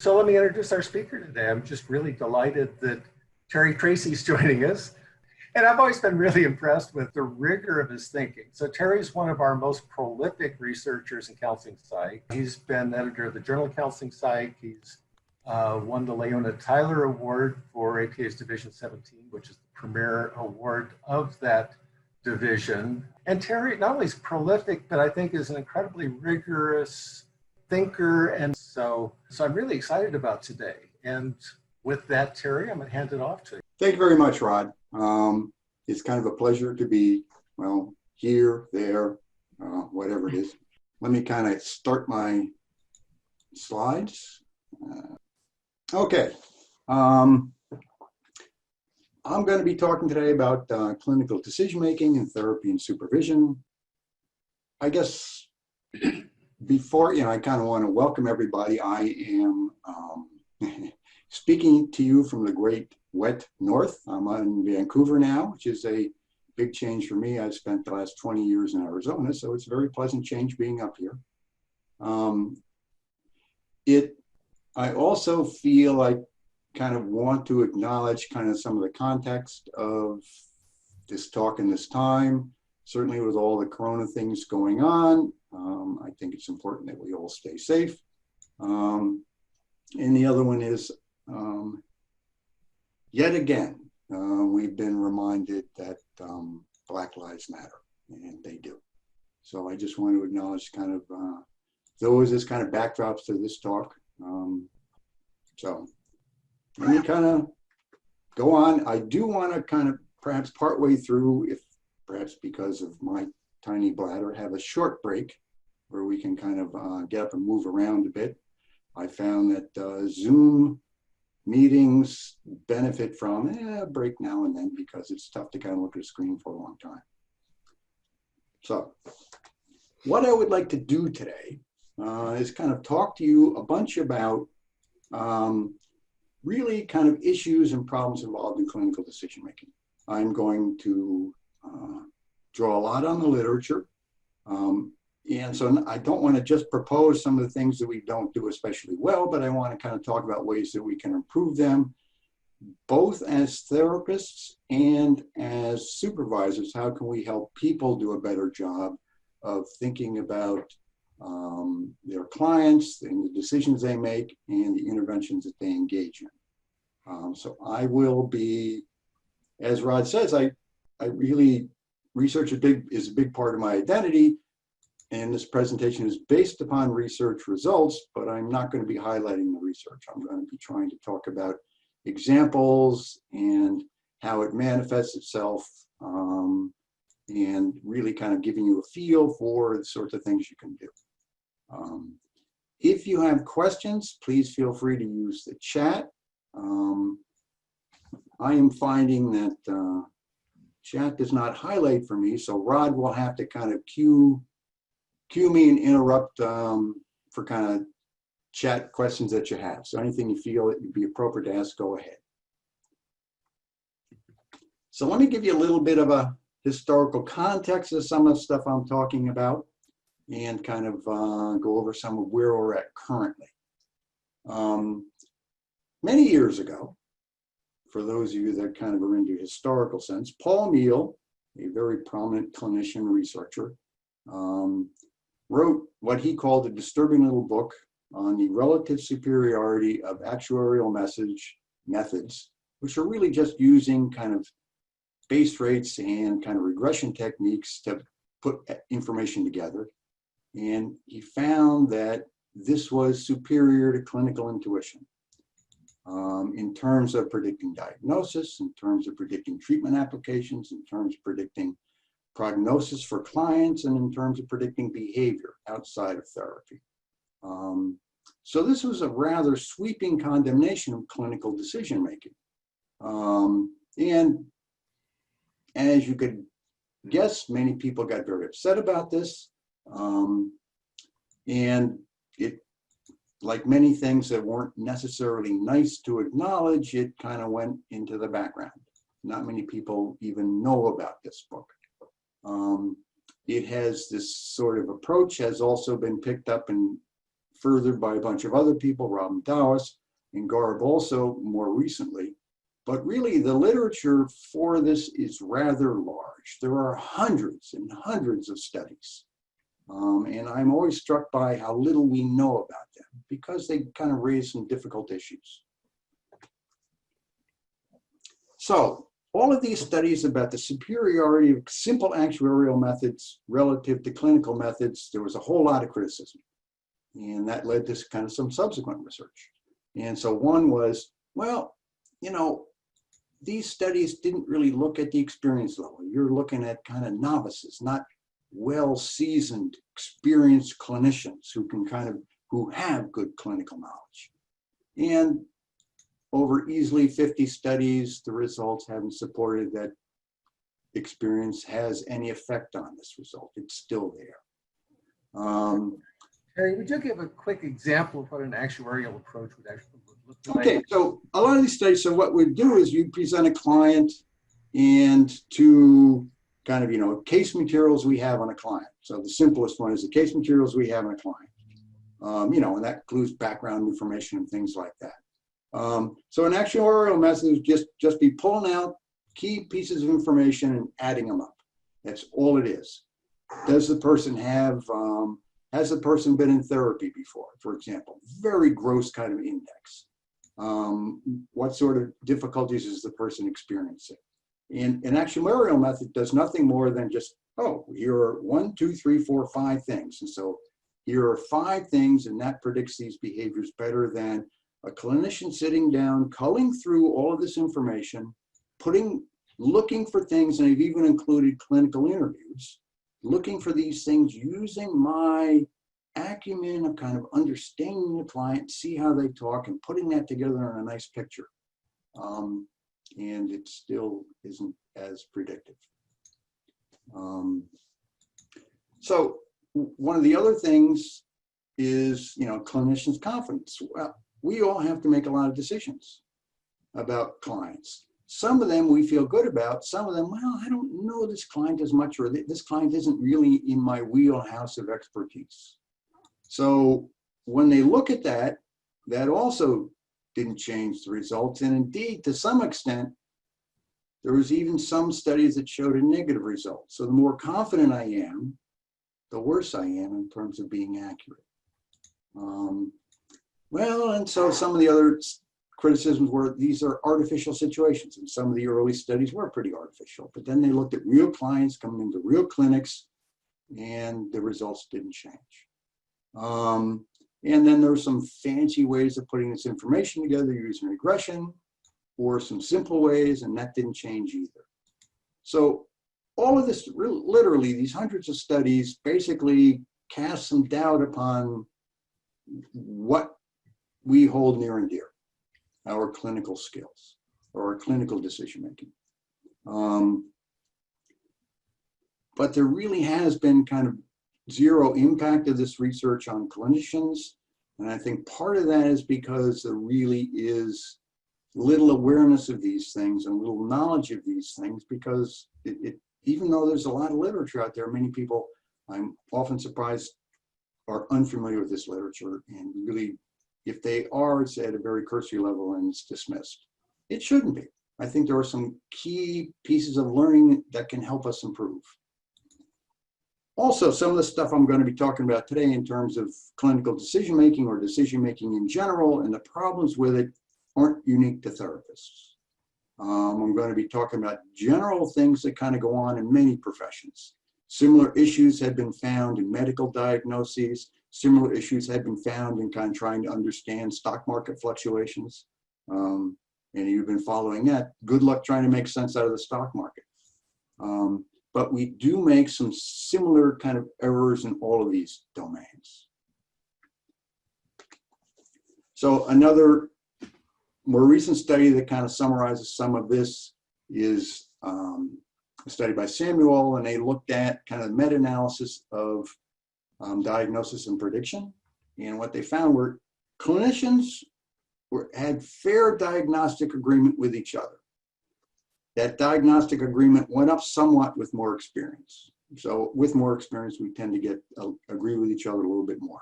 So let me introduce our speaker today. I'm just really delighted that Terry Tracey's joining us. And I've always been really impressed with the rigor of his thinking. So Terry's one of our most prolific researchers in counseling psych. He's been editor of the Journal of Counseling Psych. He's won the Leona Tyler Award for APA's Division 17, which is the premier award of that division. And Terry not only is prolific, but I think is an incredibly rigorous thinker. And so I'm really excited about today. And with that, Terry, I'm going to hand it off to you. Thank you very much, Rod. It's kind of a pleasure to be, well, here, there, whatever it is. Let me kind of start my slides. Okay. I'm going to be talking today about clinical decision-making and therapy and supervision. I guess before, I kind of want to welcome everybody. I am speaking to you from the great wet north. I'm in Vancouver now, which is a big change for me. I've spent the last 20 years in Arizona, so it's a very pleasant change being up here. I also feel I kind of want to acknowledge kind of some of the context of this talk in this time. Certainly with all the corona things going on, I think it's important that we all stay safe. And the other one is, yet again, we've been reminded that Black Lives Matter, and they do. So I just want to acknowledge kind of those as kind of backdrops to this talk. So let me kind of go on. I do want to kind of perhaps partway through, if perhaps because of my tiny bladder, have a short break where we can kind of get up and move around a bit. I found that Zoom meetings benefit from a break now and then because it's tough to kind of look at a screen for a long time. So what I would like to do today is kind of talk to you a bunch about really kind of issues and problems involved in clinical decision making. I'm going to draw a lot on the literature. And so I don't want to just propose some of the things that we don't do especially well, but I want to kind of talk about ways that we can improve them, both as therapists and as supervisors. How can we help people do a better job of thinking about their clients and the decisions they make and the interventions that they engage in. So I will be, as Rod says, I really, research is a big part of my identity. And this presentation is based upon research results, but I'm not going to be highlighting the research. I'm going to be trying to talk about examples and how it manifests itself, and really kind of giving you a feel for the sorts of things you can do. If you have questions, please feel free to use the chat. I am finding that chat does not highlight for me, so Rod will have to kind of cue me and interrupt for kind of chat questions that you have. So anything you feel that would be appropriate to ask, go ahead. So let me give you a little bit of a historical context of some of the stuff I'm talking about and kind of go over some of where we're at currently. Many years ago, for those of you that kind of are into historical sense, Paul Meehl, a very prominent clinician researcher, wrote what he called a disturbing little book on the relative superiority of actuarial methods, which are really just using kind of base rates and kind of regression techniques to put information together. And he found that this was superior to clinical intuition in terms of predicting diagnosis, in terms of predicting treatment applications, in terms of predicting prognosis for clients, and in terms of predicting behavior outside of therapy. So this was a rather sweeping condemnation of clinical decision-making. And as you could guess, many people got very upset about this. And it, like many things that weren't necessarily nice to acknowledge, it kind of went into the background. Not many people even know about this book. It has this sort of approach, has also been picked up and furthered by a bunch of other people, Robin Dawes and Garb also more recently. But really, the literature for this is rather large. There are hundreds and hundreds of studies. And I'm always struck by how little we know about them because they kind of raise some difficult issues. So all of these studies about the superiority of simple actuarial methods relative to clinical methods, there was a whole lot of criticism. And that led to kind of some subsequent research. And so one was, well, you know, these studies didn't really look at the experience level. You're looking at kind of novices, not well-seasoned, experienced clinicians who have good clinical knowledge. And over easily 50 studies, the results haven't supported that experience has any effect on this result. It's still there. Terry, would you give a quick example of what an actuarial approach would actually look like? Okay, so a lot of these studies, so what we do is you present a client and to kind of, you know, case materials we have on a client. So the simplest one is the case materials we have on a client. You know, and that includes background information and things like that. So an actuarial method is just be pulling out key pieces of information and adding them up. That's all it is. Does the person have, has the person been in therapy before, for example? Very gross kind of index. What sort of difficulties is the person experiencing? And an actuarial method does nothing more than just, oh, here are 1, 2, 3, 4, 5 things. And so here are 5 things, and that predicts these behaviors better than a clinician sitting down, culling through all of this information, looking for things, and I've even included clinical interviews, looking for these things using my acumen of kind of understanding the client, see how they talk, and putting that together in a nice picture. And it still isn't as predictive. So one of the other things is, you know, clinicians' confidence. Well, we all have to make a lot of decisions about clients. Some of them we feel good about. Some of them, well, I don't know this client as much, or this client isn't really in my wheelhouse of expertise. So when they look at that, that also didn't change the results. And indeed, to some extent, there was even some studies that showed a negative result. So the more confident I am, the worse I am in terms of being accurate. Well, and so some of the other criticisms were these are artificial situations, and some of the early studies were pretty artificial. But then they looked at real clients coming into real clinics, and the results didn't change. And then there were some fancy ways of putting this information together using regression, or some simple ways, and that didn't change either. So all of this, literally, these hundreds of studies basically cast some doubt upon what we hold near and dear, our clinical skills or our clinical decision making. But there really has been kind of zero impact of this research on clinicians. And I think part of that is because there really is little awareness of these things and little knowledge of these things, because even though there's a lot of literature out there, many people, I'm often surprised, are unfamiliar with this literature, and really, if they are, it's at a very cursory level and it's dismissed. It shouldn't be. I think there are some key pieces of learning that can help us improve. Also, some of the stuff I'm going to be talking about today in terms of clinical decision-making or decision-making in general and the problems with it aren't unique to therapists. I'm going to be talking about general things that kind of go on in many professions. Similar issues have been found in medical diagnoses. Similar issues have been found in kind of trying to understand stock market fluctuations. And you've been following that. Good luck trying to make sense out of the stock market. But we do make some similar kind of errors in all of these domains. So another more recent study that kind of summarizes some of this is a study by Samuel, and they looked at kind of meta-analysis of diagnosis and prediction. And what they found were clinicians had fair diagnostic agreement with each other. That diagnostic agreement went up somewhat with more experience. So with more experience, we tend to agree with each other a little bit more.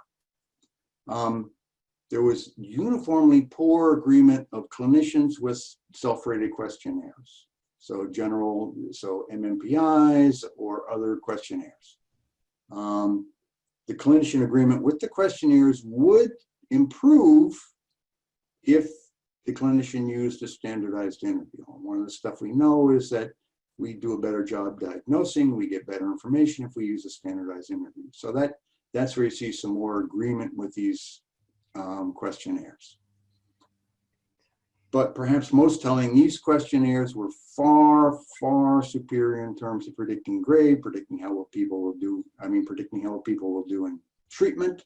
There was uniformly poor agreement of clinicians with self-rated questionnaires. So MMPIs or other questionnaires. The clinician agreement with the questionnaires would improve if the clinician used a standardized interview. One of the stuff we know is that we do a better job diagnosing, we get better information if we use a standardized interview. So that's where you see some more agreement with these questionnaires. But perhaps most telling, these questionnaires were far, far superior in terms of predicting grade, predicting how well people will do, predicting how well people will do in treatment,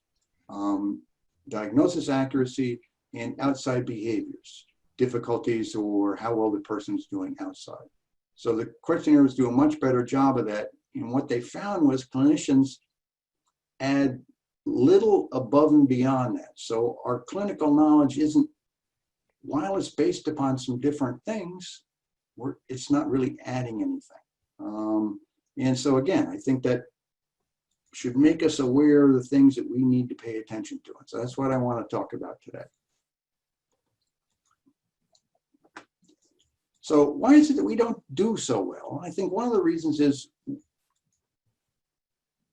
diagnosis accuracy, and outside behaviors, difficulties or how well the person's doing outside. So the questionnaires do a much better job of that. And what they found was clinicians add little above and beyond that. So our clinical knowledge isn't, while it's based upon some different things, it's not really adding anything. And so again, I think that should make us aware of the things that we need to pay attention to. And so that's what I want to talk about today. So why is it that we don't do so well? I think one of the reasons is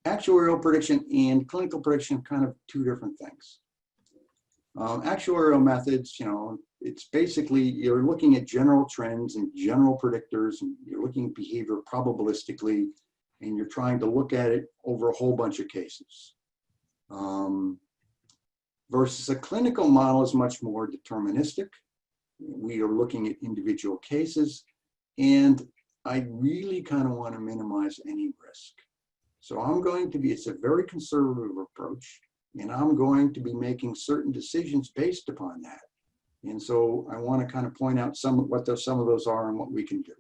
actuarial prediction and clinical prediction are kind of two different things. Actuarial methods, it's basically you're looking at general trends and general predictors, and you're looking at behavior probabilistically, and you're trying to look at it over a whole bunch of cases. Versus a clinical model is much more deterministic. We are looking at individual cases, and I really kind of want to minimize any risk. So it's a very conservative approach, and I'm going to be making certain decisions based upon that. And so I want to kind of point out some of those are and what we can do.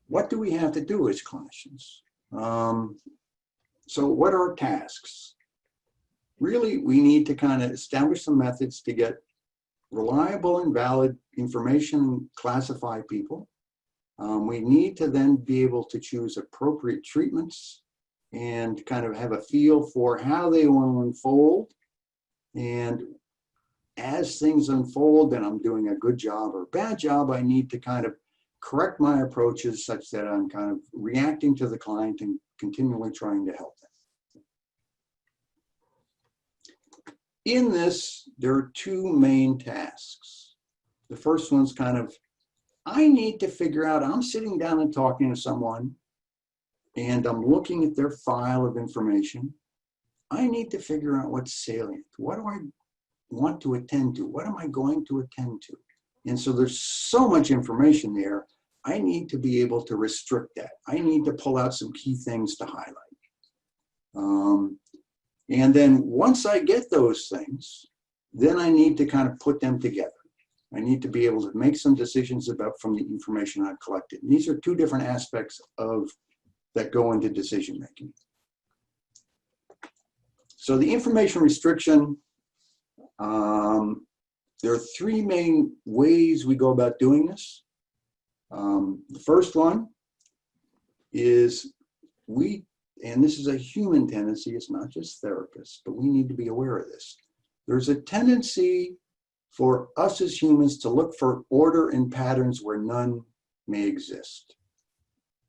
What do we have to do as clinicians? So what are tasks? Really, we need to kind of establish some methods to get reliable and valid information and classify people. We need to then be able to choose appropriate treatments and kind of have a feel for how they will unfold. And as things unfold and I'm doing a good job or a bad job, I need to kind of correct my approaches such that I'm kind of reacting to the client and continually trying to help them. In this, there are two main tasks. The first one's kind of, I need to figure out, I'm sitting down and talking to someone and I'm looking at their file of information. I need to figure out what's salient. What do I want to attend to? What am I going to attend to? And so there's so much information there. I need to be able to restrict that. I need to pull out some key things to highlight. And then once I get those things, then I need to kind of put them together. I need to be able to make some decisions from the information I've collected. And these are two different aspects that go into decision making. So the information restriction, there are three main ways we go about doing this. The first one is and this is a human tendency, it's not just therapists, but we need to be aware of this. There's a tendency for us as humans to look for order and patterns where none may exist.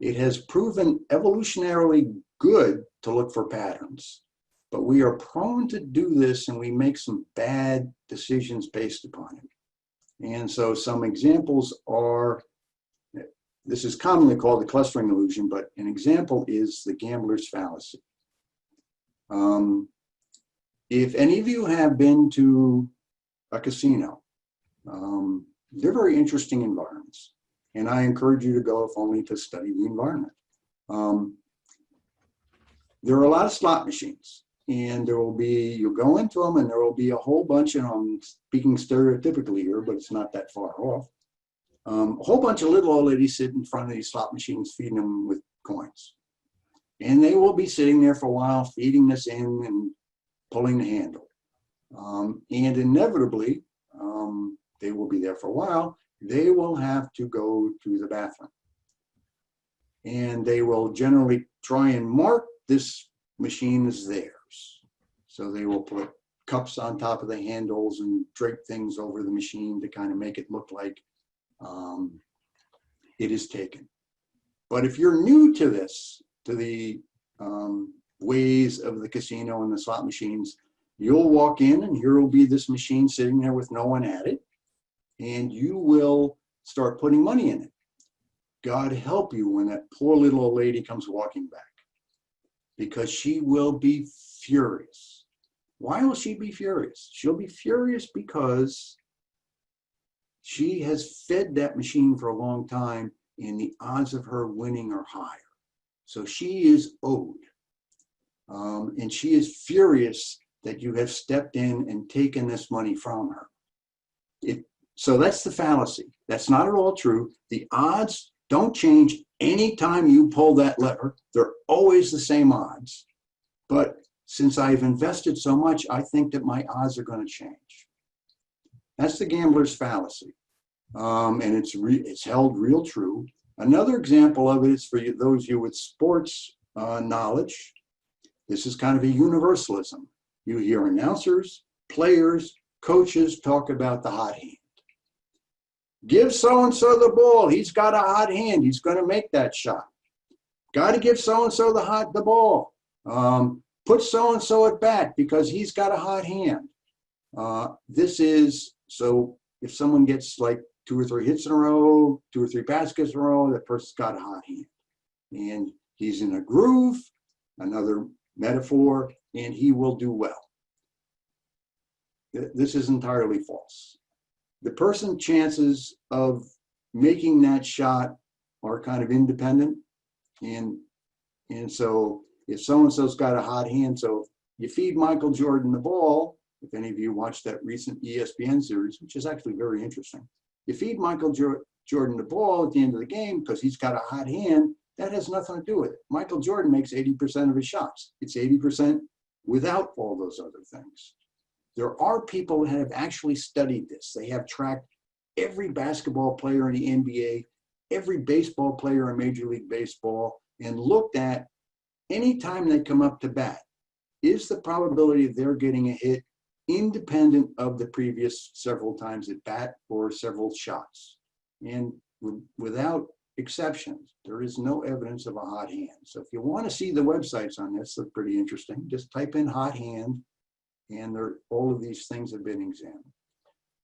It has proven evolutionarily good to look for patterns, but we are prone to do this and we make some bad decisions based upon it. And so some examples are, this is commonly called the clustering illusion, but an example is the gambler's fallacy. If any of you have been to a casino, they're very interesting environments. And I encourage you to go if only to study the environment. There are a lot of slot machines, and you'll go into them and there will be a whole bunch, and I'm speaking stereotypically here, but it's not that far off. A whole bunch of little old ladies sit in front of these slot machines feeding them with coins. And they will be sitting there for a while, feeding this in and pulling the handle. And inevitably, they will be there for a while. They will have to go to the bathroom. And they will generally try and mark this machine as theirs. So they will put cups on top of the handles and drape things over the machine to kind of make it look like it is taken. But if you're new to this, to the ways of the casino and the slot machines, you'll walk in and here will be this machine sitting there with no one at it, and you will start putting money in it. God help you when that poor little old lady comes walking back, because she will be furious. Why will she be furious? She'll be furious because she has fed that machine for a long time and the odds of her winning are higher. So she is owed. And she is furious that you have stepped in and taken this money from her. So that's the fallacy. That's not at all true. The odds don't change anytime you pull that lever. They're always the same odds. But since I've invested so much, I think that my odds are going to change. That's the gambler's fallacy. And it's held real true. Another example of it is for those of you with sports knowledge. This is kind of a universalism. You hear announcers, players, coaches talk about the hot hand. Give so-and-so the ball. He's got a hot hand. He's going to make that shot. Got to give so-and-so the ball. Put so-and-so at bat because he's got a hot hand. This is, so if someone gets like 2 or 3 hits in a row, 2 or 3 baskets in a row, that person's got a hot hand. And he's in a groove, another metaphor, and he will do well. This is entirely false. The person's chances of making that shot are kind of independent. And so if so-and-so's got a hot hand, so you feed Michael Jordan the ball, if any of you watched that recent ESPN series, which is actually very interesting, you feed Michael Jordan the ball at the end of the game because he's got a hot hand, that has nothing to do with it. Michael Jordan makes 80% of his shots. It's 80% without all those other things. There are people that have actually studied this. They have tracked every basketball player in the NBA, every baseball player in Major League Baseball, and looked at any time they come up to bat, is the probability of they're getting a hit independent of the previous several times at bat or several shots. And without exceptions, there is no evidence of a hot hand. So if you want to see the websites on this, they're pretty interesting. Just type in hot hand, and all of these things have been examined.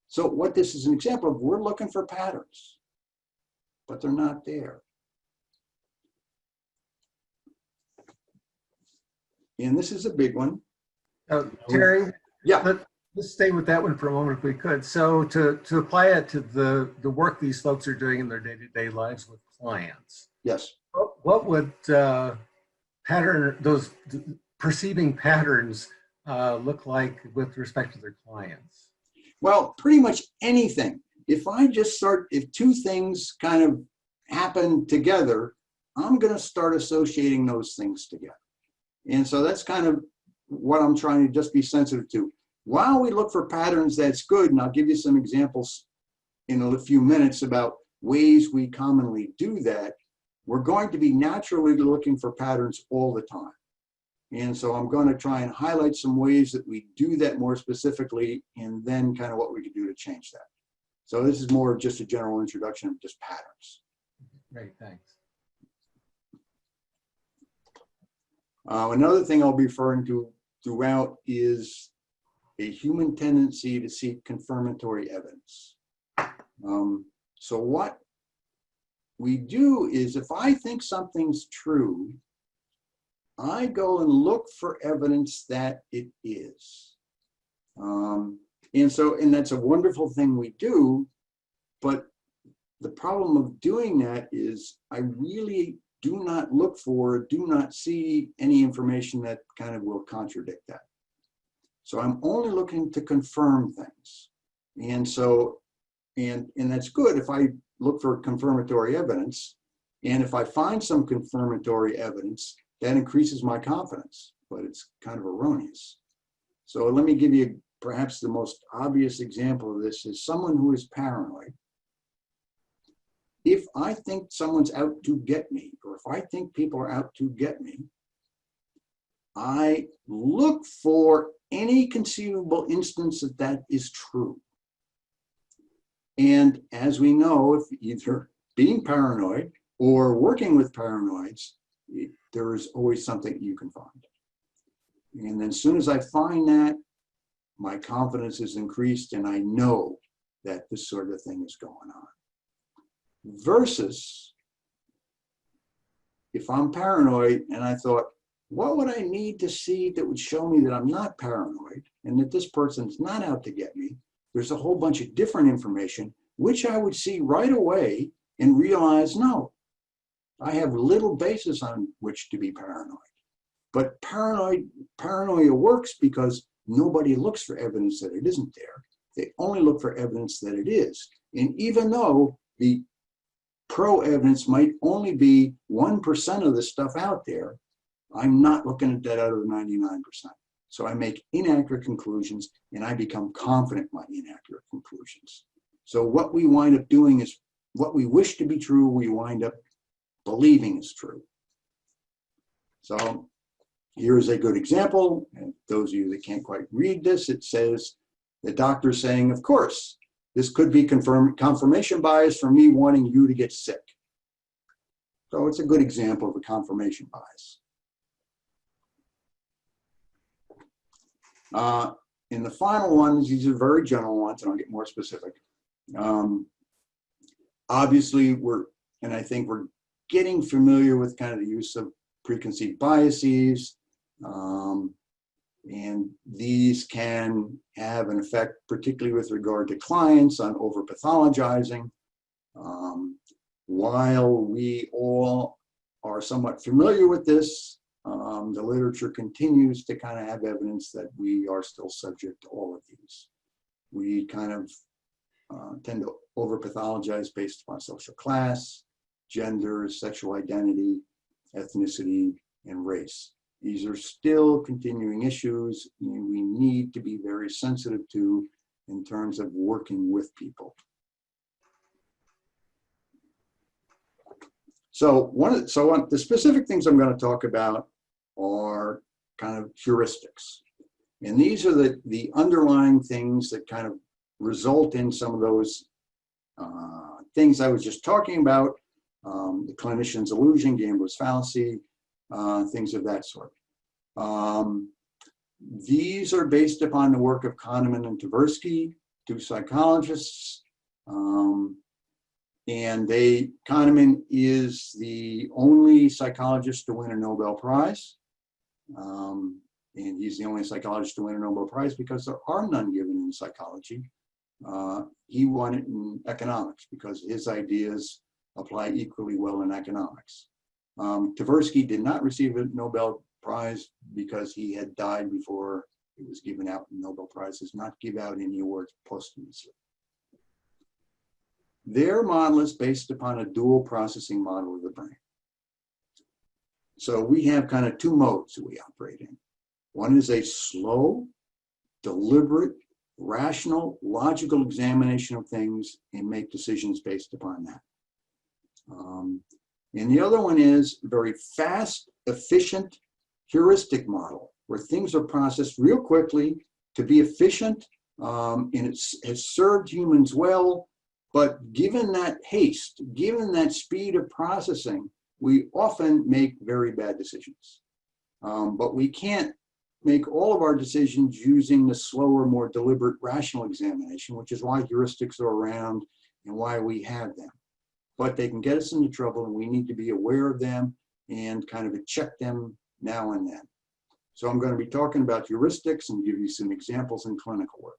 So what this is an example of, we're looking for patterns, but they're not there. And this is a big one. Terry, yeah. Let's stay with that one for a moment if we could. So to apply it to the work these folks are doing in their day-to-day lives with clients. Yes. What would those perceiving patterns look like with respect to their clients? Well, pretty much anything. If if 2 things kind of happen together, I'm going to start associating those things together. And so that's kind of what I'm trying to just be sensitive to. While we look for patterns, that's good, and I'll give you some examples in a few minutes about ways we commonly do that, we're going to be naturally looking for patterns all the time. And so I'm going to try and highlight some ways that we do that more specifically, and then kind of what we could do to change that. So this is more of just a general introduction of just patterns. Great, thanks. Another thing I'll be referring to throughout is a human tendency to seek confirmatory evidence. So what we do is, if I think something's true, I go and look for evidence that it is. And that's a wonderful thing we do, but the problem of doing that is I really do not see any information that kind of will contradict that. So I'm only looking to confirm things. And so, and that's good if I look for confirmatory evidence. And if I find some confirmatory evidence, that increases my confidence, but it's kind of erroneous. So let me give you perhaps the most obvious example of this is someone who is paranoid. If I think someone's out to get me, or if I think people are out to get me, I look for any conceivable instance that that is true. And as we know, if either being paranoid or working with paranoids, there is always something you can find. And then as soon as I find that, my confidence is increased and I know that this sort of thing is going on. Versus if I'm paranoid and I thought, what would I need to see that would show me that I'm not paranoid and that this person's not out to get me? There's a whole bunch of different information, which I would see right away and realize, no, I have little basis on which to be paranoid. But paranoia works because nobody looks for evidence that it isn't there. They only look for evidence that it is. And even though the pro evidence might only be 1% of the stuff out there, I'm not looking at that out of the 99%. So I make inaccurate conclusions and I become confident in my inaccurate conclusions. So what we wind up doing is what we wish to be true, we wind up believing is true. So here's a good example. And those of you that can't quite read this, it says, the doctor saying, of course, this could be confirmation bias for me wanting you to get sick. So it's a good example of a confirmation bias. In the final ones, these are very general ones, and I'll get more specific. Obviously, I think we're getting familiar with kind of the use of preconceived biases, and these can have an effect, particularly with regard to clients, on over-pathologizing. While we all are somewhat familiar with this, the literature continues to kind of have evidence that we are still subject to all of these. We kind of tend to over-pathologize based upon social class, gender, sexual identity, ethnicity, and race. These are still continuing issues and we need to be very sensitive to in terms of working with people. So the specific things I'm going to talk about are kind of heuristics. And these are the underlying things that kind of result in some of those things I was just talking about, the clinician's illusion, gambler's fallacy, things of that sort. These are based upon the work of Kahneman and Tversky, two psychologists. And Kahneman is the only psychologist to win a Nobel Prize. And he's the only psychologist to win a Nobel Prize because there are none given in psychology. He won it in economics because his ideas apply equally well in economics. Tversky did not receive a Nobel Prize because he had died before it was given out. Nobel Prizes not give out any awards posthumously. Their model is based upon a dual processing model of the brain. So we have kind of two modes that we operate in. One is a slow, deliberate, rational, logical examination of things and make decisions based upon that. And the other one is a very fast, efficient, heuristic model where things are processed real quickly to be efficient, and it has served humans well. But given that haste, given that speed of processing, we often make very bad decisions. But we can't make all of our decisions using the slower, more deliberate, rational examination, which is why heuristics are around and why we have them. But they can get us into trouble and we need to be aware of them and kind of check them now and then. So I'm going to be talking about heuristics and give you some examples in clinical work.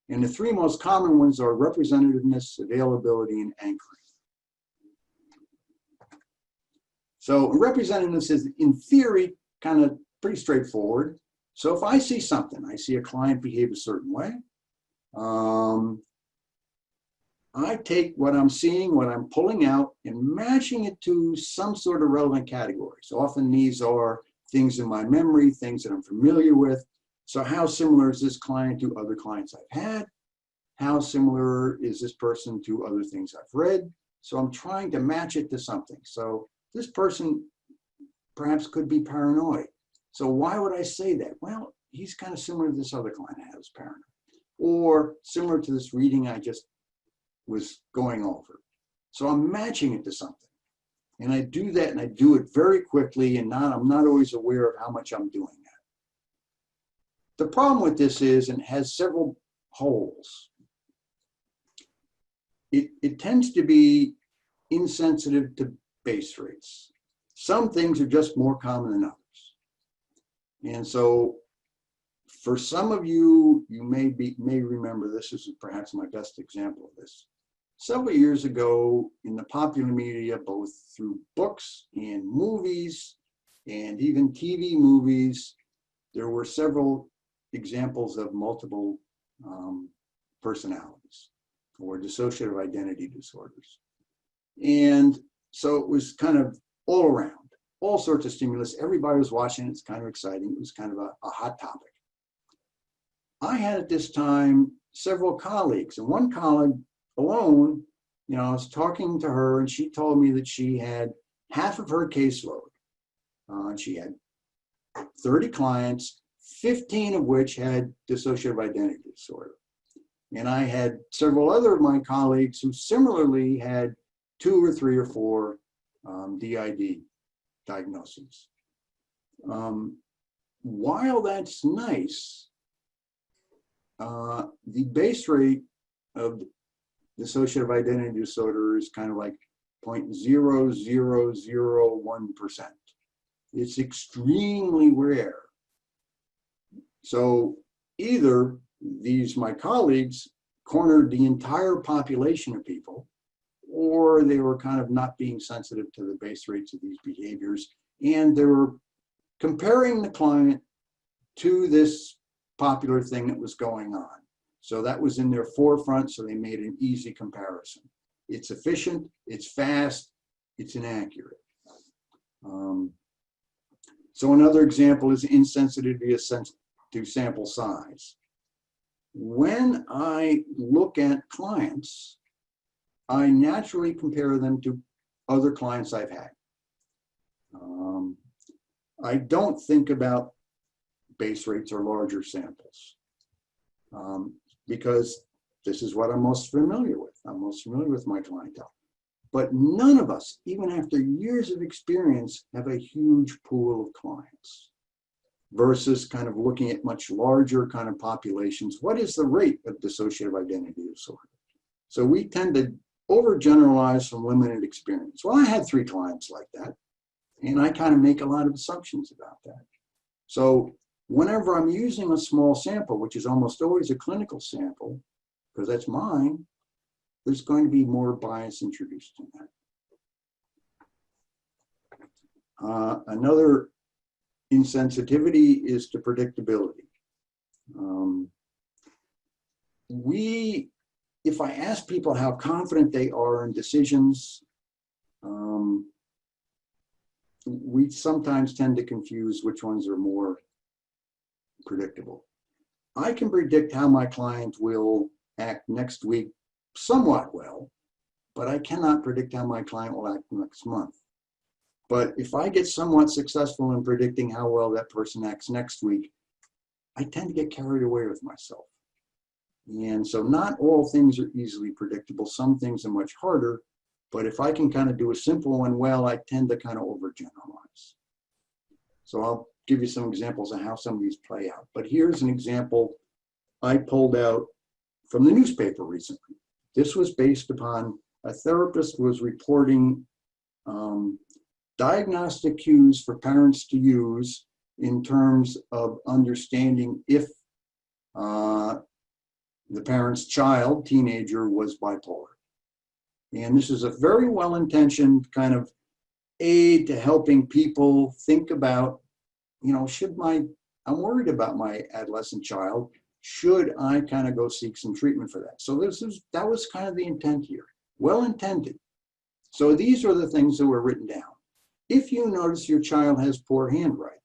And the three most common ones are representativeness, availability, and anchoring. So representativeness is, in theory, kind of pretty straightforward. So if I see something, I see a client behave a certain way, I take what I'm seeing, what I'm pulling out, and matching it to some sort of relevant category. So often these are things in my memory, things that I'm familiar with. So how similar is this client to other clients I've had? How similar is this person to other things I've read? So I'm trying to match it to something. So this person perhaps could be paranoid. So why would I say that? Well, he's kind of similar to this other client I had as parent, or similar to this reading I just was going over. So I'm matching it to something. And I do that, and I do it very quickly, and I'm not always aware of how much I'm doing that. The problem with this is, and it has several holes, it tends to be insensitive to base rates. Some things are just more common than others. And so for some of you, you may remember this is perhaps my best example of this. Several years ago in the popular media, both through books and movies and even TV movies, there were several examples of multiple personalities or dissociative identity disorders. And so it was kind of all around, all sorts of stimulus. Everybody was watching it. It's kind of exciting. It was kind of a hot topic. I had at this time several colleagues, and one colleague alone, you know, I was talking to her, and she told me that she had half of her caseload. She had 30 clients, 15 of which had dissociative identity disorder. And I had several other of my colleagues who similarly had 2 or 3 or 4 DID diagnoses. While that's nice, the base rate of dissociative identity disorder is kind of like 0.0001%. It's extremely rare. So either my colleagues cornered the entire population of people, or they were kind of not being sensitive to the base rates of these behaviors, and they were comparing the client to this popular thing that was going on. So that was in their forefront, so they made an easy comparison. It's efficient, it's fast, it's inaccurate. So another example is insensitivity to sample size. When I look at clients, I naturally compare them to other clients I've had. I don't think about base rates or larger samples because this is what I'm most familiar with. I'm most familiar with my clientele. But none of us, even after years of experience, have a huge pool of clients versus kind of looking at much larger kind of populations. What is the rate of dissociative identity disorder? So we tend to overgeneralize from limited experience. Well, I had 3 clients like that, and I kind of make a lot of assumptions about that. So whenever I'm using a small sample, which is almost always a clinical sample, because that's mine, there's going to be more bias introduced in that. Another insensitivity is to predictability. If I ask people how confident they are in decisions, we sometimes tend to confuse which ones are more predictable. I can predict how my client will act next week somewhat well, but I cannot predict how my client will act next month. But if I get somewhat successful in predicting how well that person acts next week, I tend to get carried away with myself. And so not all things are easily predictable. Some things are much harder, but if I can kind of do a simple one well, I tend to kind of overgeneralize. So I'll give you some examples of how some of these play out. But here's an example I pulled out from the newspaper recently. This was based upon a therapist was reporting diagnostic cues for parents to use in terms of understanding if the parent's child, teenager, was bipolar. And this is a very well-intentioned kind of aid to helping people think about, you know, I'm worried about my adolescent child. Should I kind of go seek some treatment for that? So that was kind of the intent here, well-intended. So these are the things that were written down. If you notice your child has poor handwriting,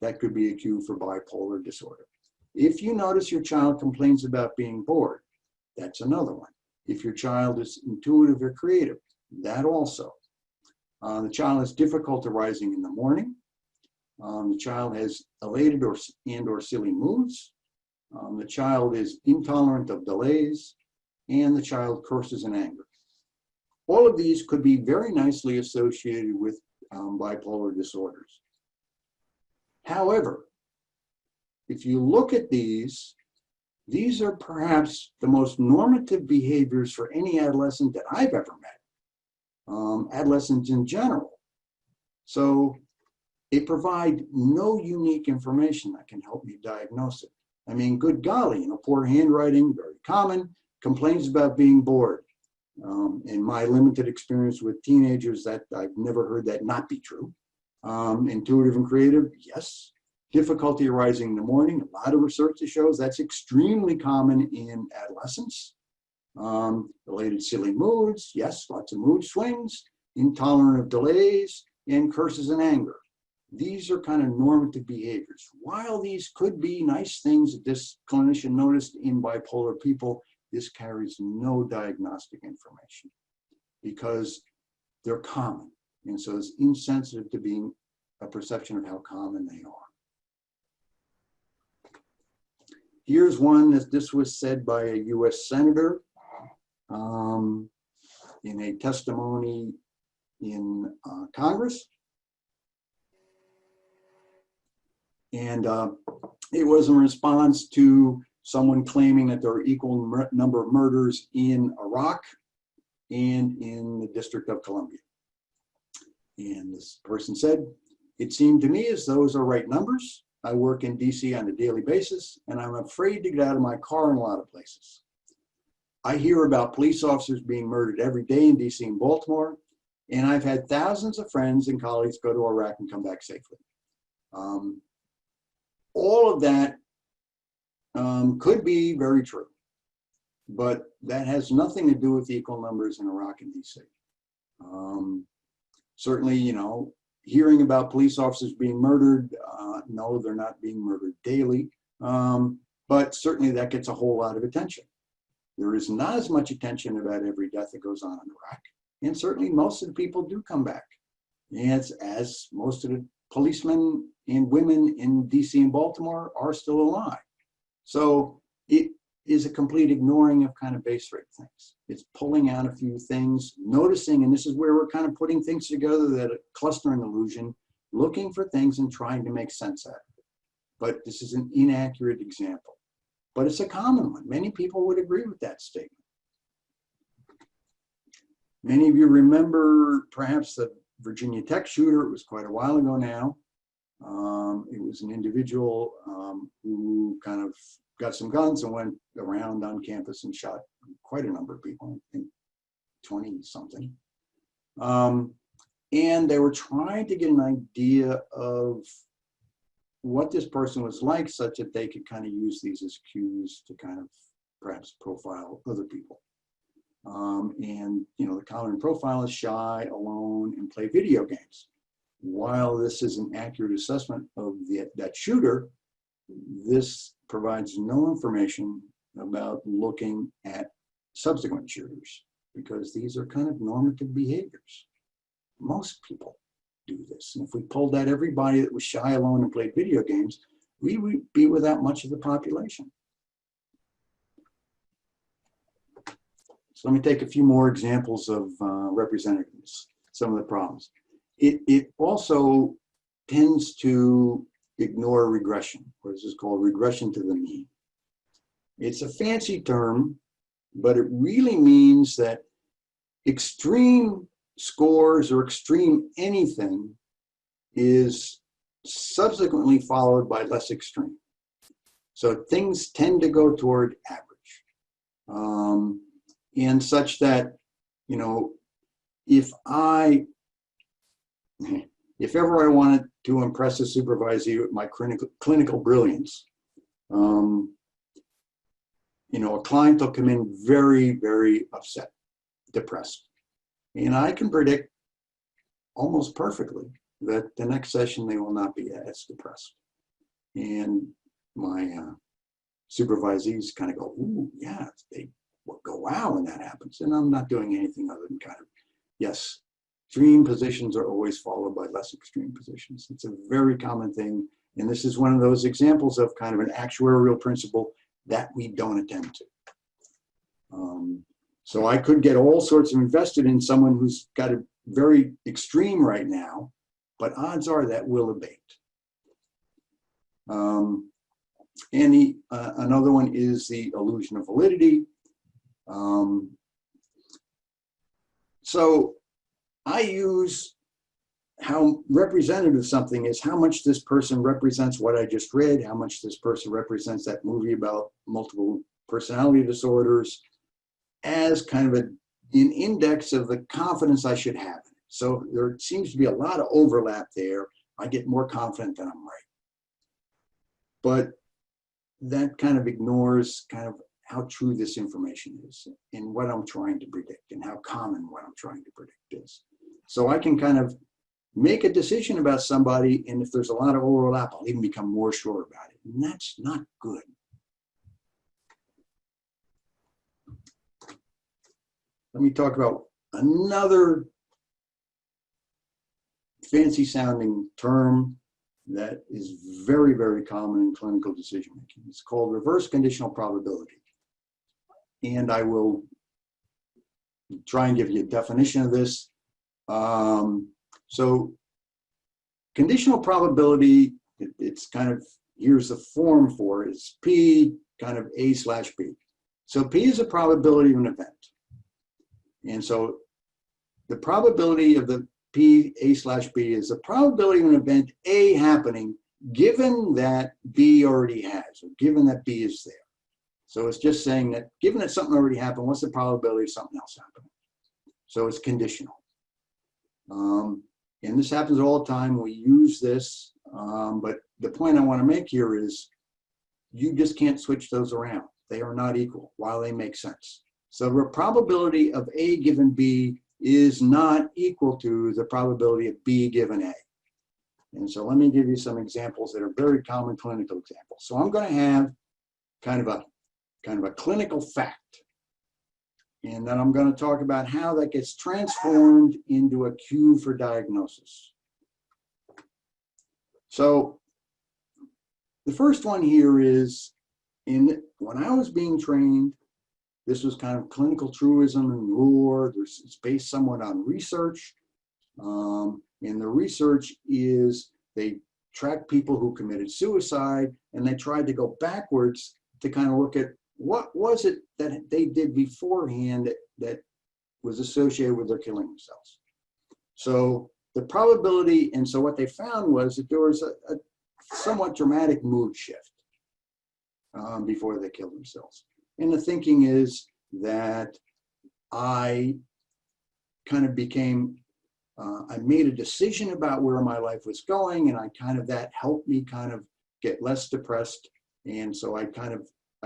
that could be a cue for bipolar disorder. If you notice your child complains about being bored, that's another one. If your child is intuitive or creative, that also. The child has difficulty rising in the morning. The child has elated or silly moods. The child is intolerant of delays, and the child curses in anger. All of these could be very nicely associated with bipolar disorders. However, if you look at these are perhaps the most normative behaviors for any adolescent that I've ever met, adolescents in general. So they provide no unique information that can help me diagnose it. I mean, good golly, poor handwriting, very common, complaints about being bored. In my limited experience with teenagers, that I've never heard that not be true. Intuitive and creative, yes. Difficulty arising in the morning, a lot of research that shows that's extremely common in adolescents. Related silly moods, yes, lots of mood swings, intolerant of delays, and curses and anger. These are kind of normative behaviors. While these could be nice things that this clinician noticed in bipolar people, this carries no diagnostic information because they're common. And so it's insensitive to being a perception of how common they are. Here's one that this was said by a US senator in a testimony in Congress. And it was in response to someone claiming that there are equal number of murders in Iraq and in the District of Columbia. And this person said, "It seemed to me as those are right numbers. I work in DC on a daily basis, and I'm afraid to get out of my car in a lot of places. I hear about police officers being murdered every day in DC and Baltimore, and I've had thousands of friends and colleagues go to Iraq and come back safely." All of that could be very true, but that has nothing to do with equal numbers in Iraq and DC. Certainly, hearing about police officers being murdered, no, they're not being murdered daily, but certainly that gets a whole lot of attention. There is not as much attention about every death that goes on in Iraq, and certainly most of the people do come back, as most of the policemen and women in DC and Baltimore are still alive. So it is a complete ignoring of kind of base rate things. It's pulling out a few things, noticing, and this is where we're kind of putting things together, that clustering illusion, looking for things and trying to make sense out of it. But this is an inaccurate example. But it's a common one. Many people would agree with that statement. Many of you remember perhaps the Virginia Tech shooter. It was quite a while ago now. It was an individual who kind of got some guns and went around on campus and shot quite a number of people, I think 20 something. And they were trying to get an idea of what this person was like, such that they could kind of use these as cues to kind of perhaps profile other people. And the common profile is shy, alone, and play video games. While this is an accurate assessment of that shooter, this provides no information about looking at subsequent shooters, because these are kind of normative behaviors. Most people do this. And if we pulled out everybody that was shy, alone, and played video games, we would be without much of the population. So let me take a few more examples of representativeness, some of the problems. It also tends to ignore regression, or this is called regression to the mean. It's a fancy term, but it really means that extreme scores or extreme anything is subsequently followed by less extreme. So things tend to go toward average. And such that, if ever I wanted to impress a supervisee with my clinical brilliance, a client will come in very, very upset, depressed. And I can predict almost perfectly that the next session they will not be as depressed. And my supervisees kind of go, "Ooh, yeah," they will go, "Wow," when that happens. And I'm not doing anything other than kind of, yes, extreme positions are always followed by less extreme positions. It's a very common thing. And this is one of those examples of kind of an actuarial principle that we don't attend to. So I could get all sorts of invested in someone who's got a very extreme right now, but odds are that will abate. Another one is the illusion of validity. So I use how representative something is, how much this person represents what I just read, how much this person represents that movie about multiple personality disorders, as kind of an index of the confidence I should have. So there seems to be a lot of overlap there. I get more confident that I'm right. But that kind of ignores kind of how true this information is and what I'm trying to predict and how common what I'm trying to predict is. So I can kind of make a decision about somebody, and if there's a lot of overlap, I'll even become more sure about it. And that's not good. Let me talk about another fancy sounding term that is very, very common in clinical decision making. It's called reverse conditional probability. And I will try and give you a definition of this. So conditional probability, it's kind of, here's the form for it, it's P kind of A/B. So P is a probability of an event. And so the probability of the P A/B is the probability of an event A happening given that B already has, or given that B is there. So it's just saying that given that something already happened, what's the probability of something else happening? So it's conditional. And this happens all the time. We use this, but the point I want to make here is you just can't switch those around. They are not equal while they make sense. So the probability of A given B is not equal to the probability of B given A. And so let me give you some examples that are very common clinical examples. So I'm going to have kind of a clinical fact. And then I'm going to talk about how that gets transformed into a cue for diagnosis. So the first one here is, when I was being trained, this was kind of clinical truism and lore. It's based somewhat on research. And the research is they tracked people who committed suicide, and they tried to go backwards to kind of look at what was it that they did beforehand that was associated with their killing themselves. So the probability, and so what they found was that there was a somewhat dramatic mood shift before they killed themselves. And the thinking is that I kind of became, I made a decision about where my life was going, and that helped me kind of get less depressed. And so I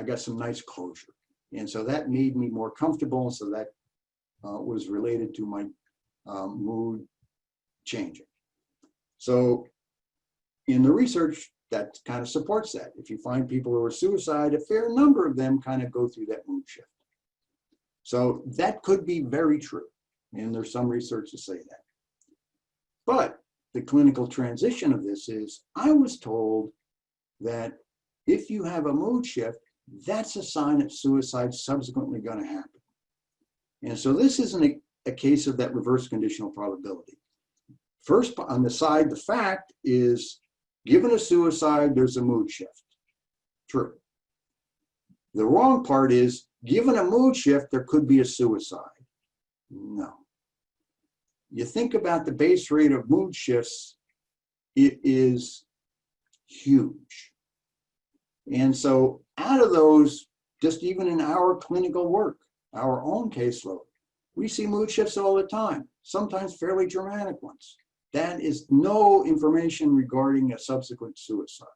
got some nice closure. And so that made me more comfortable. So that was related to my mood changing. So in the research, that kind of supports that. If you find people who are suicide, a fair number of them kind of go through that mood shift. So that could be very true. And there's some research to say that. But the clinical transition of this is, I was told that if you have a mood shift, that's a sign that suicide's subsequently going to happen. And so this isn't a case of that reverse conditional probability. First, on the side, the fact is, given a suicide, there's a mood shift. True. The wrong part is, given a mood shift, there could be a suicide. No. You think about the base rate of mood shifts, it is huge. And so out of those, just even in our clinical work, our own caseload, we see mood shifts all the time, sometimes fairly dramatic ones. That is no information regarding a subsequent suicide,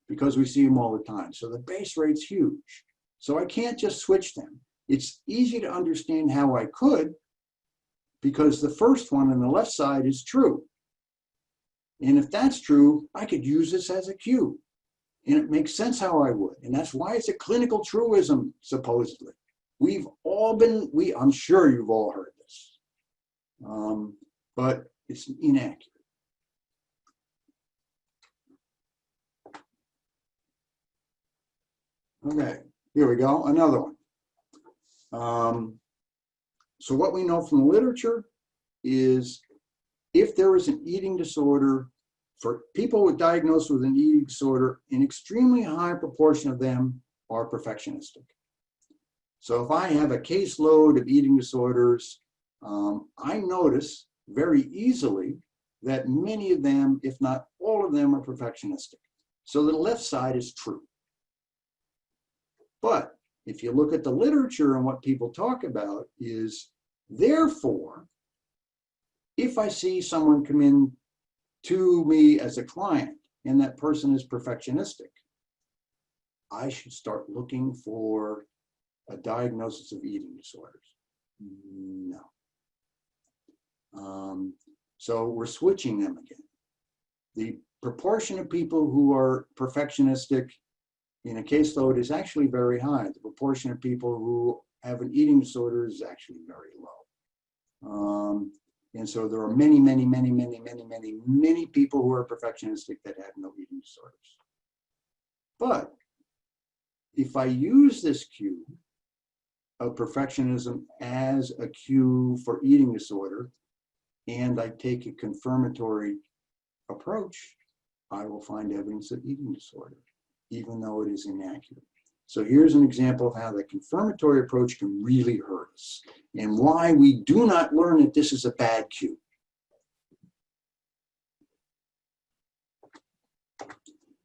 because we see them all the time. So the base rate's huge. So I can't just switch them. It's easy to understand how I could, because the first one on the left side is true. And if that's true, I could use this as a cue. And it makes sense how I would. And that's why it's a clinical truism, supposedly. We've all been, I'm sure you've all heard this. but it's inaccurate. Okay, here we go, another one. So what we know from the literature is if there is an eating disorder, for people with diagnosed with an eating disorder, an extremely high proportion of them are perfectionistic. So if I have a caseload of eating disorders, I notice very easily that many of them, if not all of them, are perfectionistic. So the left side is true. But if you look at the literature and what people talk about is, therefore, if I see someone come in to me as a client and that person is perfectionistic, I should start looking for a diagnosis of eating disorders. No. So we're switching them again. The proportion of people who are perfectionistic in a caseload is actually very high. The proportion of people who have an eating disorder is actually very low. And so there are many people who are perfectionistic that have no eating disorders. But if I use this cue of perfectionism as a cue for eating disorder, and I take a confirmatory approach, I will find evidence of eating disorder, even though it is inaccurate. So here's an example of how the confirmatory approach can really hurt us and why we do not learn that this is a bad cue.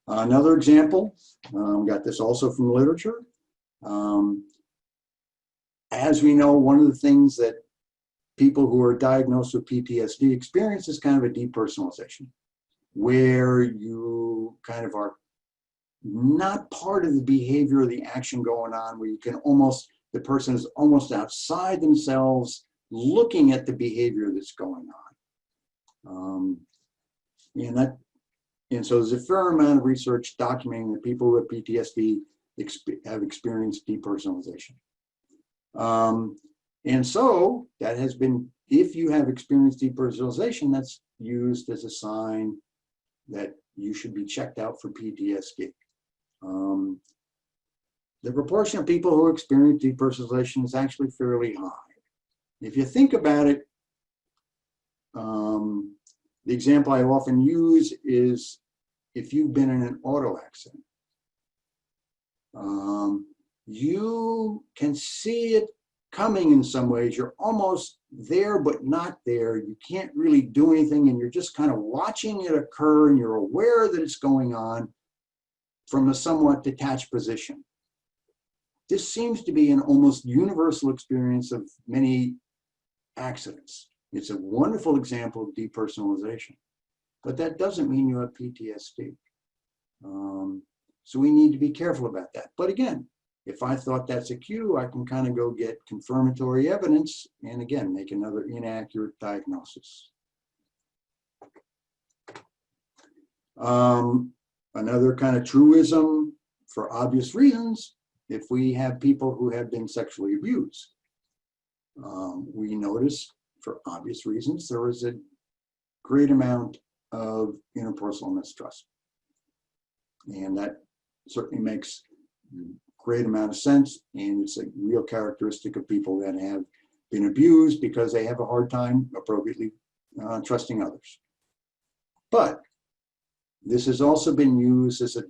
Another example, got this also from the literature. As we know, one of the things that people who are diagnosed with PTSD experience is kind of a depersonalization, where you kind of are not part of the behavior or the action going on, where you can almost, the person is almost outside themselves looking at the behavior that's going on. And so there's a fair amount of research documenting that people with PTSD have experienced depersonalization. And so that has been, if you have experienced depersonalization, that's used as a sign that you should be checked out for PTSD. The proportion of people who experience depersonalization is actually fairly high. If you think about it, the example I often use is if you've been in an auto accident. You can see it coming in some ways. You're almost there, but not there. You can't really do anything, and you're just kind of watching it occur, and you're aware that it's going on from a somewhat detached position. This seems to be an almost universal experience of many accidents. It's a wonderful example of depersonalization, but that doesn't mean you have PTSD. So we need to be careful about that. But again, if I thought that's a cue, I can kind of go get confirmatory evidence and again, make another inaccurate diagnosis. Another kind of truism for obvious reasons, if we have people who have been sexually abused, we notice for obvious reasons, there is a great amount of interpersonal mistrust. And that certainly makes great amount of sense, and it's a real characteristic of people that have been abused because they have a hard time appropriately trusting others. But this has also been used as a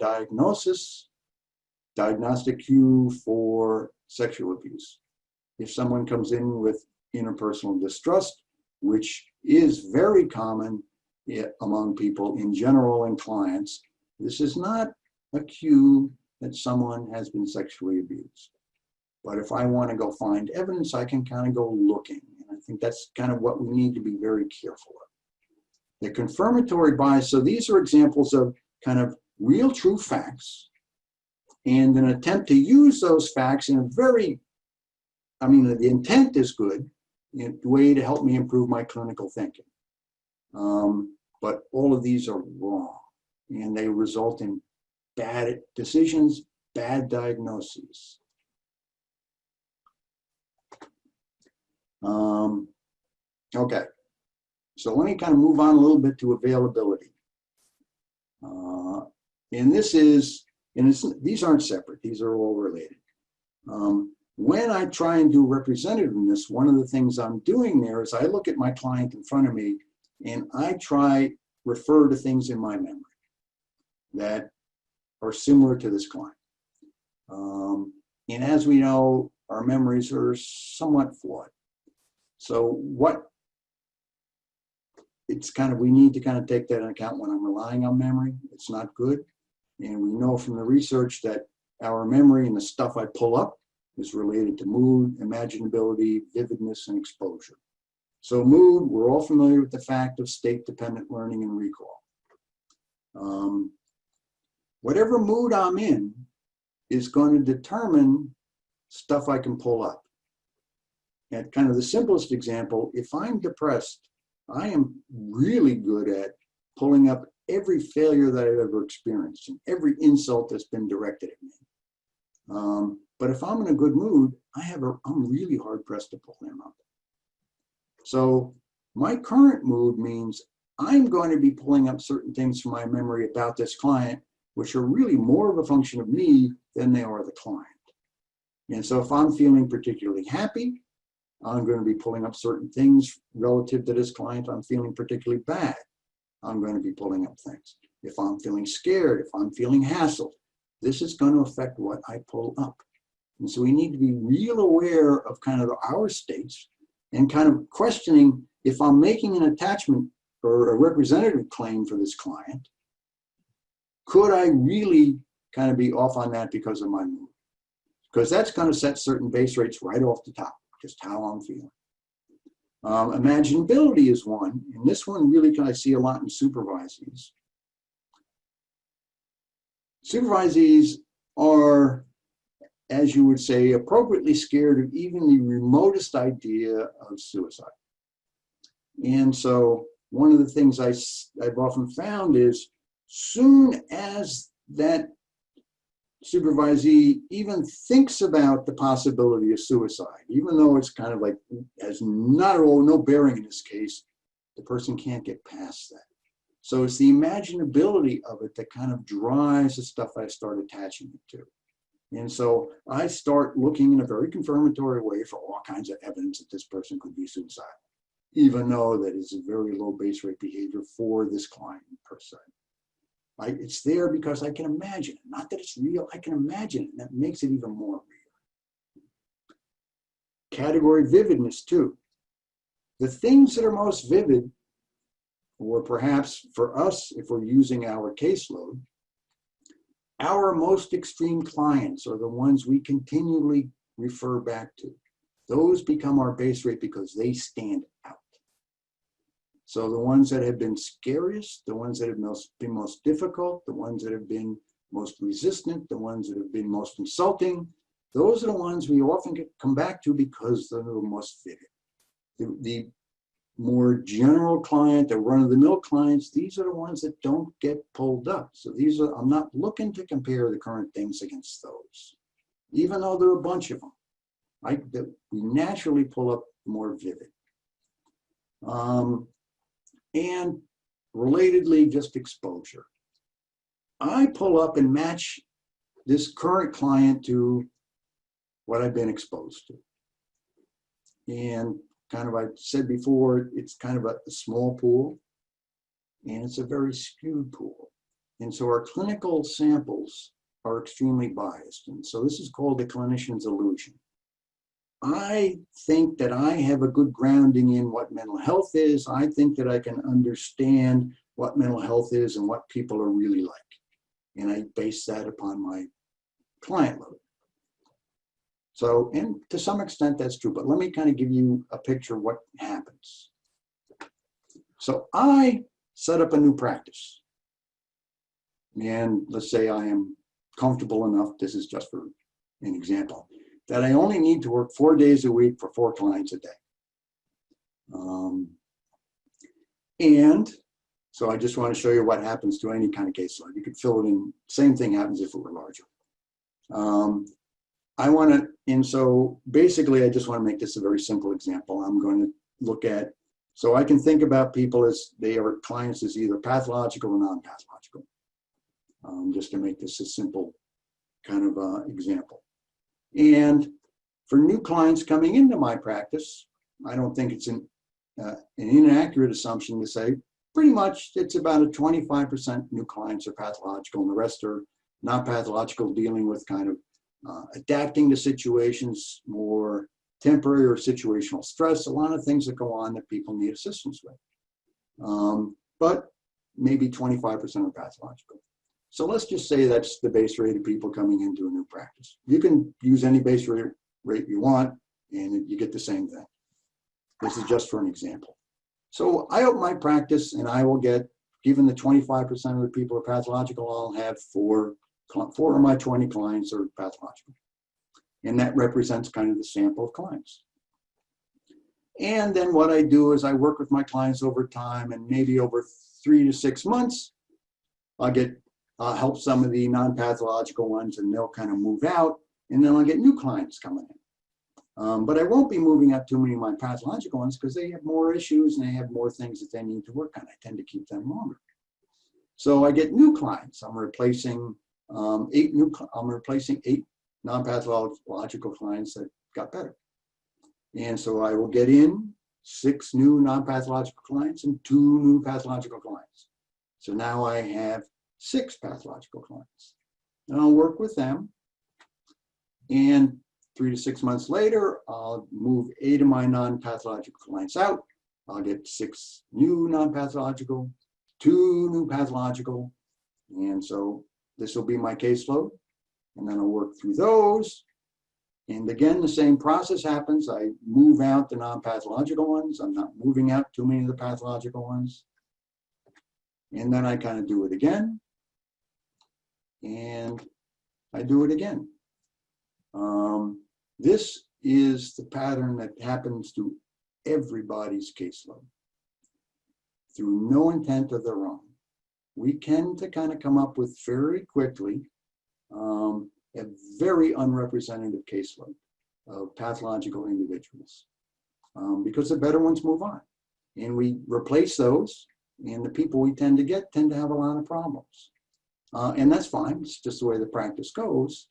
diagnostic cue for sexual abuse. If someone comes in with interpersonal distrust, which is very common among people in general and clients, this is not a cue that someone has been sexually abused. But if I want to go find evidence, I can kind of go looking. And I think that's kind of what we need to be very careful of. The confirmatory bias, so these are examples of kind of real true facts and an attempt to use those facts in a very, I mean, the intent is good, in a way to help me improve my clinical thinking. But all of these are wrong, and they result in bad decisions, bad diagnoses. Okay, So let me kind of move on a little bit to availability. And this is, and these aren't separate, these are all related. When I try and do representativeness, one of the things I'm doing there is I look at my client in front of me and I refer to things in my memory that are similar to this client. And as we know, our memories are somewhat flawed. So we need to kind of take that into account when I'm relying on memory. It's not good. And we know from the research that our memory and the stuff I pull up is related to mood, imaginability, vividness, and exposure. So mood, we're all familiar with the fact of state-dependent learning and recall. Whatever mood I'm in is going to determine stuff I can pull up. And kind of the simplest example, if I'm depressed, I am really good at pulling up every failure that I've ever experienced and every insult that's been directed at me. But if I'm in a good mood, I'm really hard pressed to pull them up. So my current mood means I'm going to be pulling up certain things from my memory about this client, which are really more of a function of me than they are the client. And so if I'm feeling particularly happy, I'm going to be pulling up certain things relative to this client. I'm feeling particularly bad, I'm going to be pulling up things. If I'm feeling scared, if I'm feeling hassled, this is going to affect what I pull up. And so we need to be real aware of kind of our states and kind of questioning if I'm making an attachment or a representative claim for this client, could I really kind of be off on that because of my mood? Because that's going to set certain base rates right off the top, just how I'm feeling. Imaginability is one, and this one really I see a lot in supervisees. Supervisees are, as you would say, appropriately scared of even the remotest idea of suicide. And so one of the things I've often found is soon as that supervisee even thinks about the possibility of suicide, even though it's kind of like has not at all, no bearing in this case, the person can't get past that. So it's the imaginability of it that kind of drives the stuff I start attaching it to. And so I start looking in a very confirmatory way for all kinds of evidence that this person could be suicidal, even though that is a very low base rate behavior for this client per se. It's there because I can imagine it. Not that it's real, I can imagine it, and that makes it even more real. Category vividness too. The things that are most vivid, or perhaps for us, if we're using our caseload, our most extreme clients are the ones we continually refer back to. Those become our base rate because they stand out. So the ones that have been scariest, the ones that have been most difficult, the ones that have been most resistant, the ones that have been most insulting, those are the ones we often come back to because they're the most vivid. The more general client, the run-of-the-mill clients, these are the ones that don't get pulled up. So I'm not looking to compare the current things against those, even though there are a bunch of them. We naturally pull up more vivid. And relatedly, just exposure. I pull up and match this current client to what I've been exposed to. And kind of, I said before, it's kind of a small pool, and it's a very skewed pool. And so our clinical samples are extremely biased. And so this is called the clinician's illusion. I think that I have a good grounding in what mental health is. I think that I can understand what mental health is and what people are really like. And I base that upon my client load. So, and to some extent that's true, but let me kind of give you a picture of what happens. So I set up a new practice. And let's say I am comfortable enough, this is just for an example, that I only need to work 4 days a week for 4 clients a day. And so I just want to show you what happens to any kind of caseload. You could fill it in, same thing happens if it were larger. And so basically I just want to make this a very simple example. I'm going to look at So I can think about people as they are clients as either pathological or non-pathological, just to make this a simple kind of example. And for new clients coming into my practice, I don't think it's an inaccurate assumption to say pretty much it's about a 25% new clients are pathological and the rest are not pathological, dealing with kind of adapting to situations, more temporary or situational stress, a lot of things that go on that people need assistance with. But maybe 25% are pathological. So let's just say that's the base rate of people coming into a new practice. You can use any base rate you want and you get the same thing. This is just for an example. So I open my practice and I will get, given the 25% of the people are pathological, I'll have four of my 20 clients are pathological. And that represents kind of the sample of clients. And then what I do is I work with my clients over time, and maybe over 3 to 6 months, I'll help some of the non-pathological ones and they'll kind of move out, and then I'll get new clients coming in. But I won't be moving out too many of my pathological ones because they have more issues and they have more things that they need to work on. I tend to keep them longer. So I get new clients. I'm replacing 8 non-pathological clients that got better. And so I will get in 6 new non-pathological clients and 2 new pathological clients. So now I have 6 pathological clients. And I'll work with them. And 3 to 6 months later, I'll move 8 of my non-pathological clients out. I'll get 6 new non-pathological, 2 new pathological. And so this will be my caseload. And then I'll work through those. And again, the same process happens. I move out the non-pathological ones. I'm not moving out too many of the pathological ones. And then I kind of do it again. And I do it again. This is the pattern that happens to everybody's caseload through no intent of their own. We tend to kind of come up with very quickly a very unrepresentative caseload of pathological individuals because the better ones move on. And we replace those, and the people we tend to get tend to have a lot of problems. And that's fine. It's just the way the practice goes.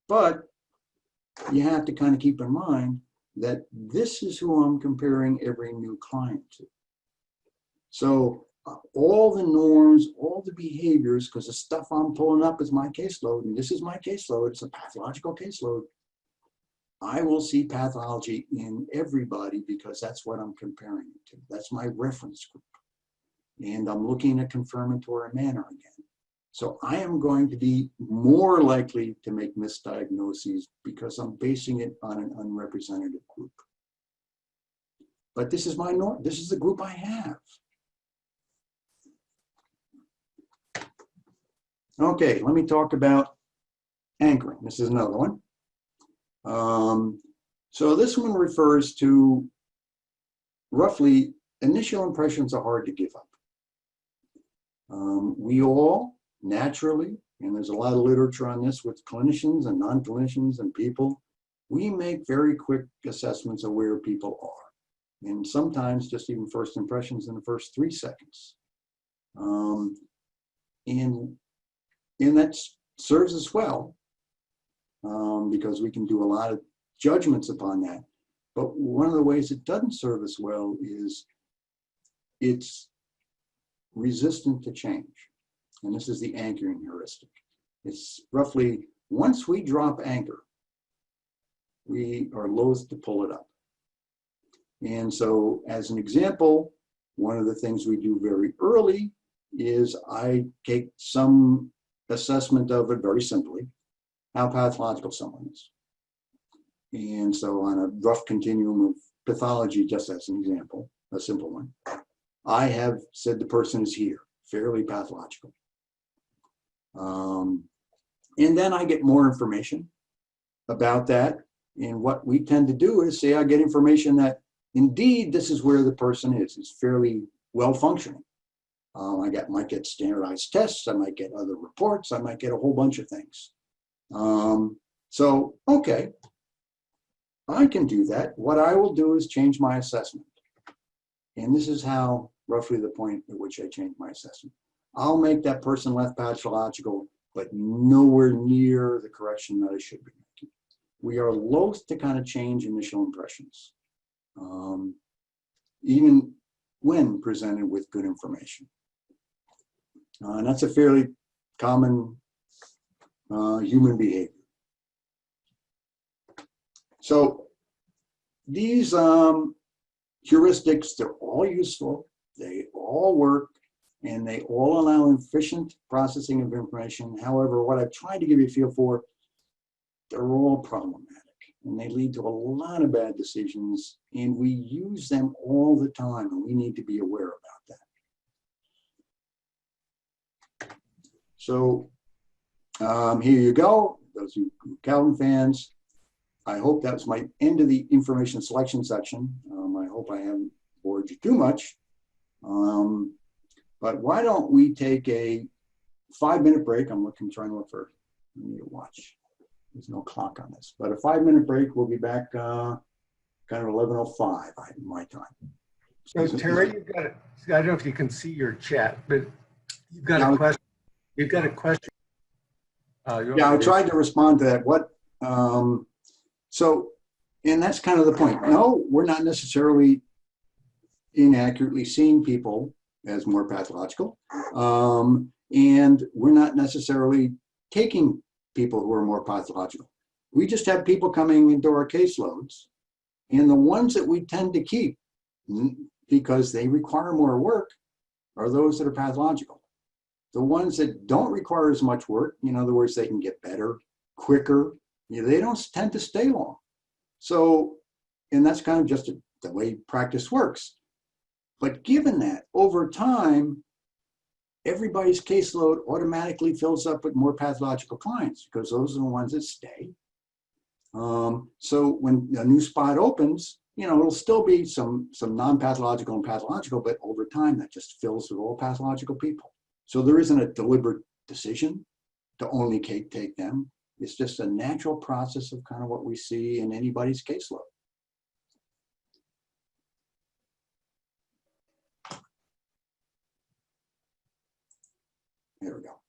But you have to kind of keep in mind that this is who I'm comparing every new client to. So all the norms, all the behaviors, because the stuff I'm pulling up is my caseload, and this is my caseload, it's a pathological caseload. I will see pathology in everybody because that's what I'm comparing it to. That's my reference group. And I'm looking at confirmatory manner again. So I am going to be more likely to make misdiagnoses because I'm basing it on an unrepresentative group. But this is my norm. This is the group I have. Okay, let me talk about anchoring. This is another one. So this one refers to roughly initial impressions are hard to give up. We all naturally, and there's a lot of literature on this with clinicians and non-clinicians and people, we make very quick assessments of where people are. And sometimes just even first impressions in the first 3 seconds. And that serves us well because we can do a lot of judgments upon that. But one of the ways it doesn't serve us well is it's resistant to change. And this is the anchoring heuristic. It's roughly, once we drop anchor, we are loath to pull it up. And so as an example, one of the things we do very early is I take some assessment of it very simply, how pathological someone is. And so on a rough continuum of pathology, just as an example, a simple one, I have said the person is here, fairly pathological. And then I get more information about that. And what we tend to do is say I get information that indeed this is where the person is. It's fairly well functioning. Might get standardized tests. I might get other reports. I might get a whole bunch of things. So, okay, I can do that. What I will do is change my assessment. And this is how, roughly the point at which I change my assessment. I'll make that person less pathological, but nowhere near the correction that I should be making. We are loath to kind of change initial impressions, even when presented with good information. And that's a fairly common human behavior. So these heuristics, they're all useful, they all work, and they all allow efficient processing of information. However, what I've tried to give you a feel for, they're all problematic, and they lead to a lot of bad decisions, and we use them all the time, and we need to be aware about that. So here you go, those of you Calvin fans. I hope that was my end of the information selection section. I hope I haven't bored you too much. But why don't we take a 5-minute break? I'm trying to look for, I need a watch. There's no clock on this, but a 5-minute break. We'll be back kind of 11:05 my time. So Terry, you've got it. I don't know if you can see your chat, but you've got a question. You've got a question. Yeah, I tried to respond to that. So, and that's kind of the point. No, we're not necessarily inaccurately seeing people as more pathological. And we're not necessarily taking people who are more pathological. We just have people coming into our caseloads, and the ones that we tend to keep because they require more work are those that are pathological. The ones that don't require as much work, in other words, they can get better quicker, they don't tend to stay long. So, and that's kind of just the way practice works. But given that, over time, everybody's caseload automatically fills up with more pathological clients because those are the ones that stay. So when a new spot opens, it'll still be some non-pathological and pathological, but over time that just fills with all pathological people. So there isn't a deliberate decision to only take them. It's just a natural process of kind of what we see in anybody's caseload. There we go.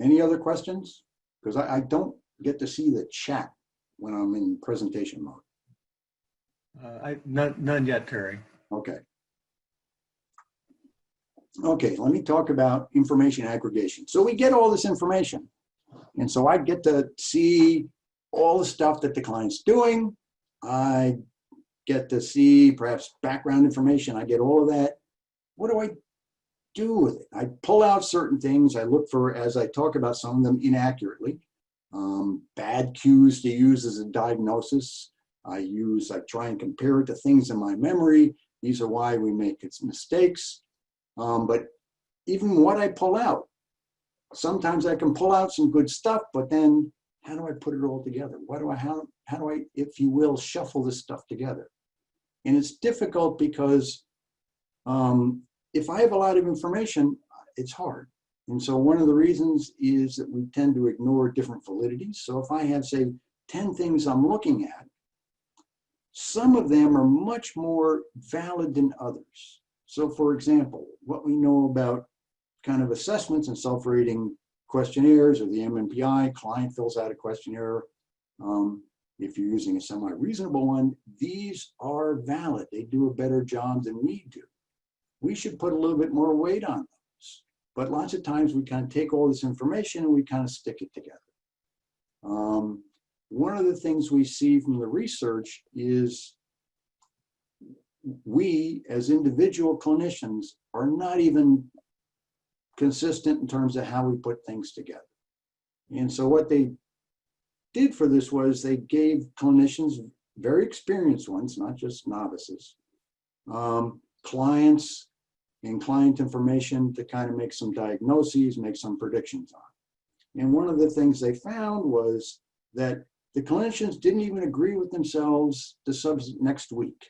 Any other questions? Because I don't get to see the chat when I'm in presentation mode. None yet, Terry. Okay. Okay, let me talk about information aggregation. So we get all this information. And so I get to see all the stuff that the client's doing. I get to see perhaps background information. I get all of that. What do I do with it? I pull out certain things. I look for, as I talk about some of them inaccurately, bad cues to use as a diagnosis. I try and compare it to things in my memory. These are why we make mistakes. But even what I pull out, sometimes I can pull out some good stuff, but then how do I put it all together? How do I, if you will, shuffle this stuff together? And it's difficult because if I have a lot of information, it's hard. And so one of the reasons is that we tend to ignore different validities. So if I have, say, 10 things I'm looking at, some of them are much more valid than others. So for example, what we know about kind of assessments and self-rating questionnaires or the MMPI, client fills out a questionnaire. If you're using a semi-reasonable one, these are valid. They do a better job than we do. We should put a little bit more weight on those. But lots of times we kind of take all this information and we kind of stick it together. One of the things we see from the research is we, as individual clinicians, are not even consistent in terms of how we put things together. And so what they did for this was they gave clinicians, very experienced ones, not just novices, clients and client information to kind of make some diagnoses, make some predictions on. And one of the things they found was that the clinicians didn't even agree with themselves the next week.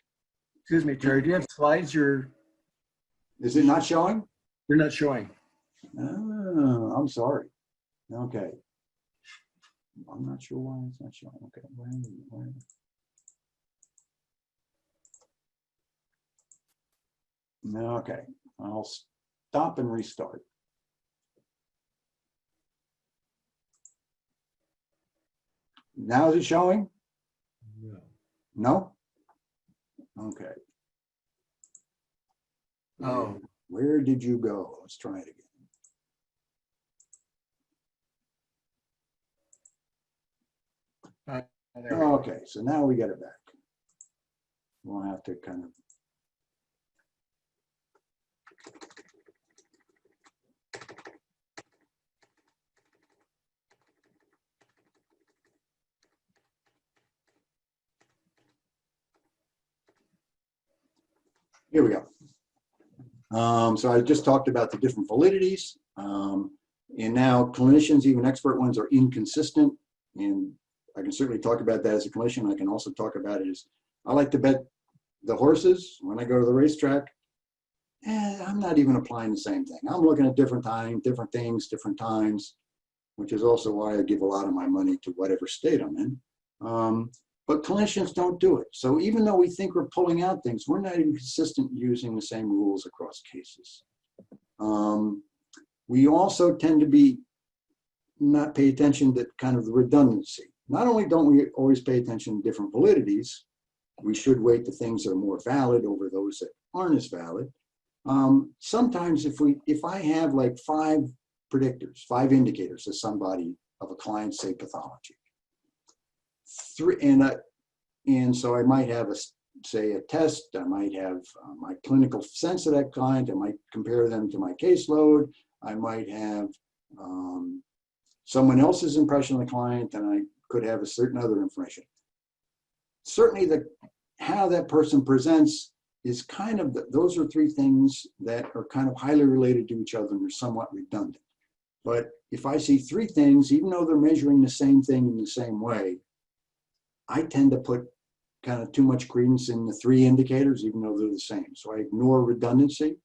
Excuse me, Terry, do you have slides Is it not showing? you're not showing? Oh, I'm sorry. Okay. I'm not sure why it's not showing. Okay. Where Okay, I'll stop and restart. Now is it showing? No. No? Okay. Oh. Where did you go? Let's try it again. There we go. Okay, so now we get it back. We'll have to kind of. Here we go. So I just talked about the different validities. And now clinicians, even expert ones, are inconsistent. And I can certainly talk about that as a clinician. I can also talk about it as, I like to bet the horses when I go to the racetrack. I'm not even applying the same thing. I'm looking at different things, different times, which is also why I give a lot of my money to whatever state I'm in. But clinicians don't do it. So even though we think we're pulling out things, we're not even consistent using the same rules across cases. We also tend to be not pay attention to kind of the redundancy. Not only don't we always pay attention to different validities, we should weight the things that are more valid over those that aren't as valid. Sometimes if I have like 5 predictors, 5 indicators of somebody, of a client's, say, pathology, 3, and so I might have say a test, I might have my clinical sense of that client, I might compare them to my caseload, I might have someone else's impression of the client, and I could have a certain other information. Certainly how that person presents is kind of, those are 3 things that are kind of highly related to each other and are somewhat redundant. But if I see 3 things, even though they're measuring the same thing in the same way, I tend to put kind of too much credence in the 3 indicators, even though they're the same. So I ignore redundancy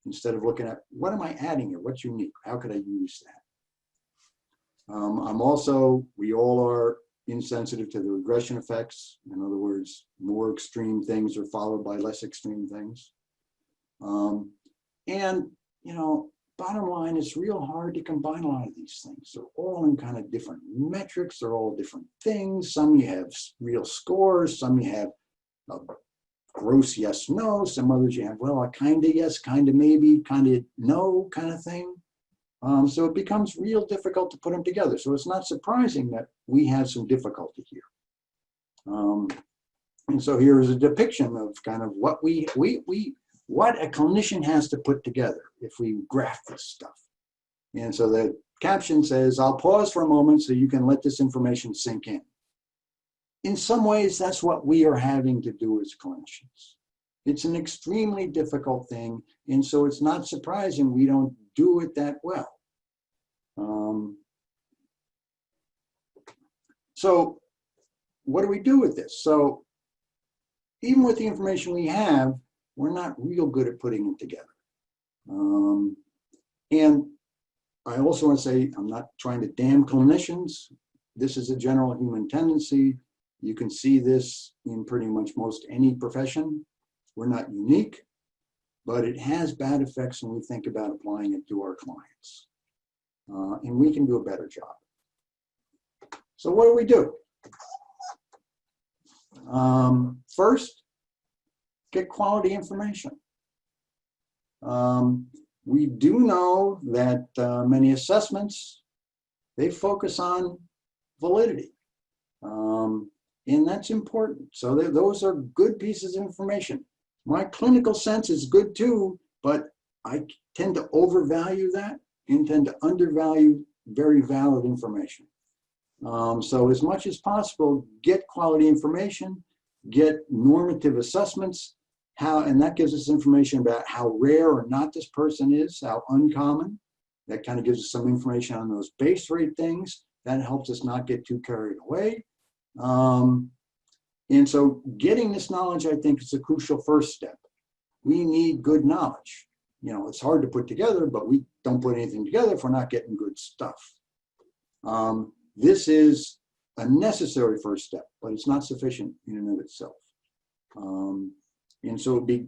instead of looking at, what am I adding here? What's unique? How could I use that? We all are insensitive to the regression effects. In other words, more extreme things are followed by less extreme things. And, bottom line, it's real hard to combine a lot of these things. They're all in kind of different metrics. They're all different things. Some you have real scores. Some you have a gross yes, no. Some others you have, well, a kind of yes, kind of maybe, kind of no kind of thing. So it becomes real difficult to put them together. So it's not surprising that we have some difficulty here. And so here is a depiction of kind of what what a clinician has to put together if we graph this stuff. And so the caption says, I'll pause for a moment so you can let this information sink in. In some ways, that's what we are having to do as clinicians. It's an extremely difficult thing, and so it's not surprising we don't do it that well. So what do we do with this? So even with the information we have, we're not real good at putting it together. And I also want to say, I'm not trying to damn clinicians. This is a general human tendency. You can see this in pretty much most any profession. We're not unique, but it has bad effects when we think about applying it to our clients. And we can do a better job. So what do we do? First, get quality information. We do know that many assessments, they focus on validity. And that's important. So those are good pieces of information. My clinical sense is good too, but I tend to overvalue that and tend to undervalue very valid information. So as much as possible, get quality information, get normative assessments, and that gives us information about how rare or not this person is, how uncommon. That kind of gives us some information on those base rate things. That helps us not get too carried away. And so getting this knowledge, I think, is a crucial first step. We need good knowledge. It's hard to put together, but we don't put anything together if we're not getting good stuff. This is a necessary first step, but it's not sufficient in and of itself. And so it'd be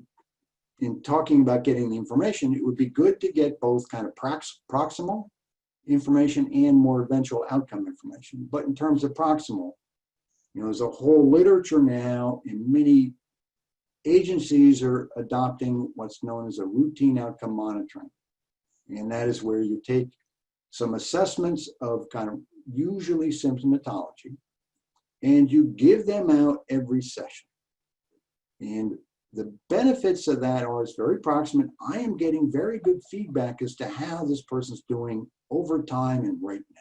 in talking about getting the information, it would be good to get both kind of proximal information and more eventual outcome information. But in terms of proximal, there's a whole literature now, and many agencies are adopting what's known as a routine outcome monitoring. And that is where you take some assessments of kind of usually symptomatology, and you give them out every session. And the benefits of that are it's very proximate. I am getting very good feedback as to how this person's doing over time and right now.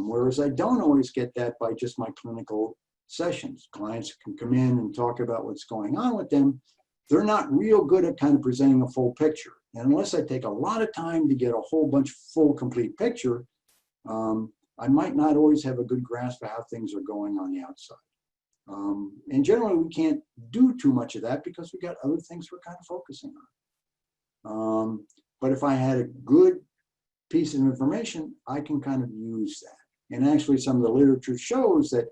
Whereas I don't always get that by just my clinical sessions. Clients can come in and talk about what's going on with them. They're not real good at kind of presenting a full picture. And unless I take a lot of time to get a whole bunch full, complete picture, I might not always have a good grasp of how things are going on the outside. And generally, we can't do too much of that because we got other things we're kind of focusing on. But if I had a good piece of information, I can kind of use that. And actually, some of the literature shows that